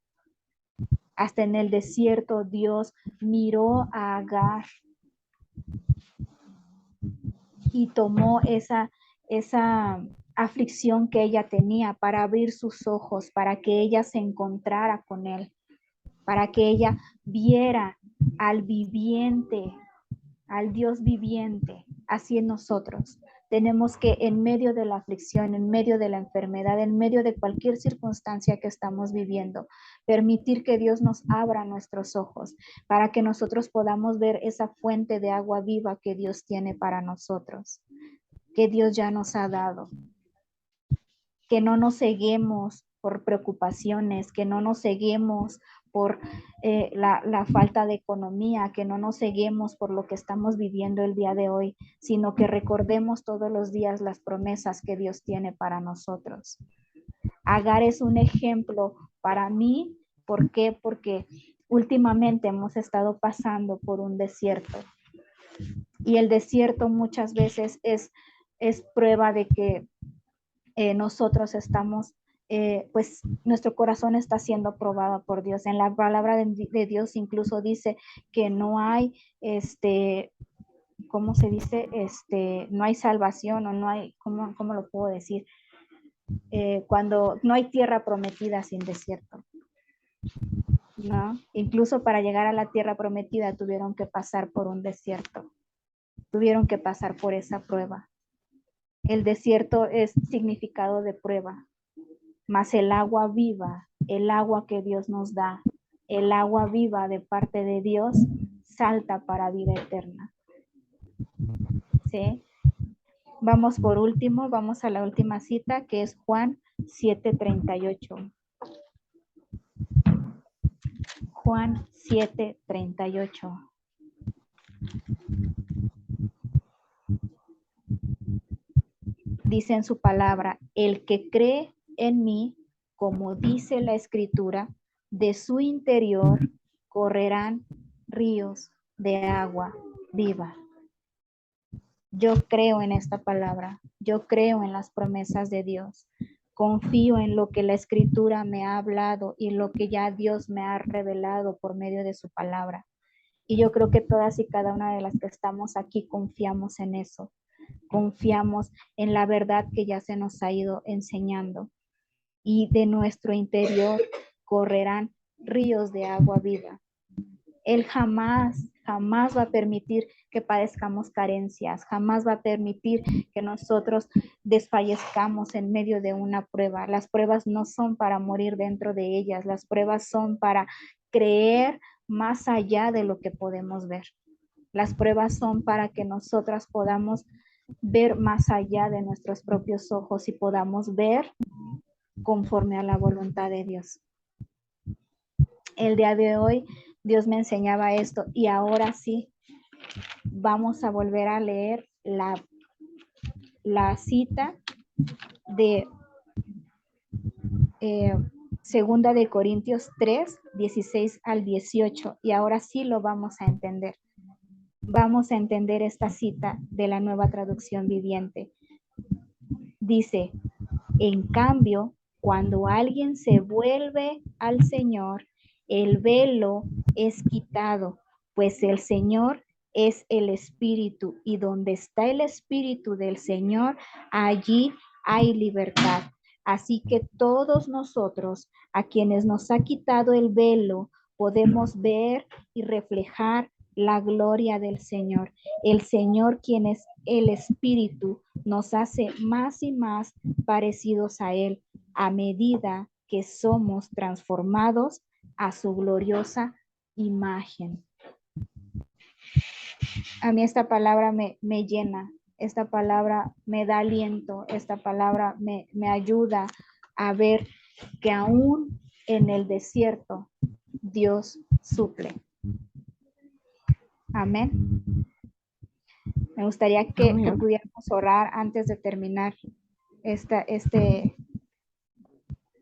Hasta en el desierto Dios miró a Agar y tomó esa aflicción que ella tenía para abrir sus ojos, para que ella se encontrara con él, para que ella viera al viviente, al Dios viviente. Así en nosotros tenemos que, en medio de la aflicción, en medio de la enfermedad, en medio de cualquier circunstancia que estamos viviendo, permitir que Dios nos abra nuestros ojos para que nosotros podamos ver esa fuente de agua viva que Dios tiene para nosotros, que Dios ya nos ha dado. Que no nos ceguemos por preocupaciones, que no nos ceguemos por la falta de economía, que no nos ceguemos por lo que estamos viviendo el día de hoy, sino que recordemos todos los días las promesas que Dios tiene para nosotros. Agar es un ejemplo para mí. ¿Por qué? Porque últimamente hemos estado pasando por un desierto y el desierto muchas veces es prueba de que nosotros estamos, pues nuestro corazón está siendo probado por Dios. En la palabra de Dios incluso dice que no hay, ¿cómo se dice? No hay salvación o no hay, ¿cómo lo puedo decir? Cuando no hay tierra prometida sin desierto, ¿no? Incluso para llegar a la tierra prometida tuvieron que pasar por un desierto, tuvieron que pasar por esa prueba. El desierto es significado de prueba, mas el agua viva, el agua que Dios nos da, el agua viva de parte de Dios, salta para vida eterna. ¿Sí? Vamos por último, vamos a la última cita que es Juan 7:38. Juan 7:38. Dice en su palabra, el que cree en mí, como dice la escritura, de su interior correrán ríos de agua viva. Yo creo en esta palabra, yo creo en las promesas de Dios. Confío en lo que la Escritura me ha hablado y lo que ya Dios me ha revelado por medio de su palabra. Y yo creo que todas y cada una de las que estamos aquí confiamos en eso. Confiamos en la verdad que ya se nos ha ido enseñando. Y de nuestro interior correrán ríos de agua viva. Él jamás va a permitir que padezcamos carencias, jamás va a permitir que nosotros desfallezcamos en medio de una prueba. Las pruebas no son para morir dentro de ellas, las pruebas son para creer más allá de lo que podemos ver. Las pruebas son para que nosotras podamos ver más allá de nuestros propios ojos y podamos ver conforme a la voluntad de Dios. El día de hoy Dios me enseñaba esto y ahora sí vamos a volver a leer la cita de Segunda de Corintios 3, 16 al 18 y ahora sí lo vamos a entender. Vamos a entender esta cita de la Nueva Traducción Viviente. Dice, en cambio, cuando alguien se vuelve al Señor, el velo es quitado, pues el Señor es el Espíritu, y donde está el Espíritu del Señor, allí hay libertad. Así que todos nosotros, a quienes nos ha quitado el velo, podemos ver y reflejar la gloria del Señor. El Señor, quien es el Espíritu, nos hace más y más parecidos a Él a medida que somos transformados a su gloriosa imagen. A mí esta palabra me llena, esta palabra me da aliento, esta palabra me ayuda a ver que aún en el desierto Dios suple. Amén. Me gustaría que pudiéramos orar antes de terminar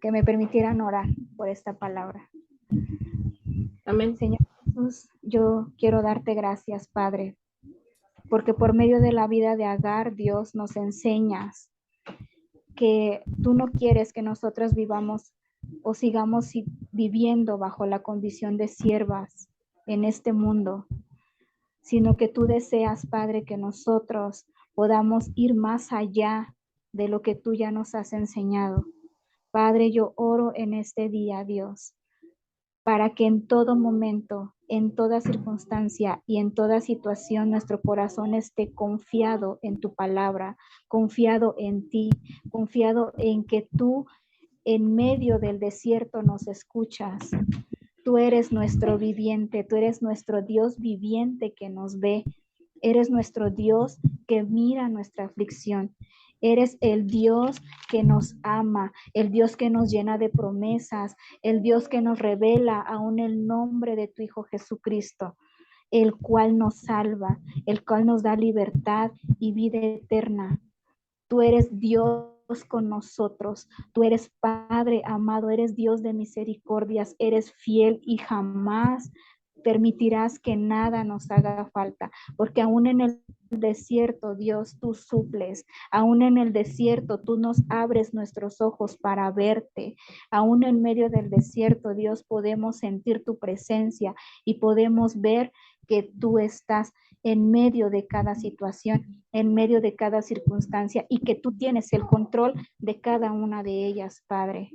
que me permitieran orar por esta palabra. Amén. Señor Jesús, yo quiero darte gracias, Padre, porque por medio de la vida de Agar, Dios, nos enseñas que tú no quieres que nosotros vivamos o sigamos viviendo bajo la condición de siervas en este mundo, sino que tú deseas, Padre, que nosotros podamos ir más allá de lo que tú ya nos has enseñado. Padre, yo oro en este día, Dios, para que en todo momento, en toda circunstancia y en toda situación nuestro corazón esté confiado en tu palabra, confiado en ti, confiado en que tú en medio del desierto nos escuchas. Tú eres nuestro viviente, tú eres nuestro Dios viviente que nos ve. Eres nuestro Dios que mira nuestra aflicción. Eres el Dios que nos ama, el Dios que nos llena de promesas, el Dios que nos revela aún el nombre de tu Hijo Jesucristo, el cual nos salva, el cual nos da libertad y vida eterna. Tú eres Dios con nosotros, tú eres Padre amado, eres Dios de misericordias, eres fiel y jamás permitirás que nada nos haga falta, porque aún en el desierto, Dios, tú suples, aún en el desierto, tú nos abres nuestros ojos para verte, aún en medio del desierto, Dios, podemos sentir tu presencia y podemos ver que tú estás en medio de cada situación, en medio de cada circunstancia y que tú tienes el control de cada una de ellas, Padre.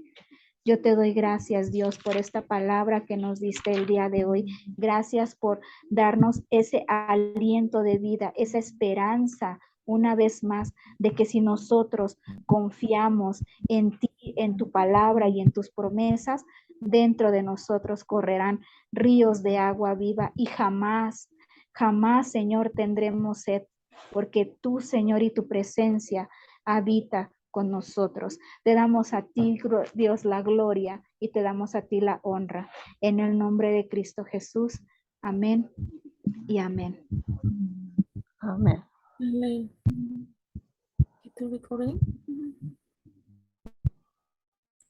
Yo te doy gracias, Dios, por esta palabra que nos diste el día de hoy. Gracias por darnos ese aliento de vida, esa esperanza, una vez más, de que si nosotros confiamos en ti, en tu palabra y en tus promesas, dentro de nosotros correrán ríos de agua viva y jamás, Señor, tendremos sed, porque tú, Señor, y tu presencia habita con nosotros. Te damos a ti, Dios, la gloria y te damos a ti la honra. En el nombre de Cristo Jesús. Amén y amén. Amén. Amén. ¿Y tú recordé?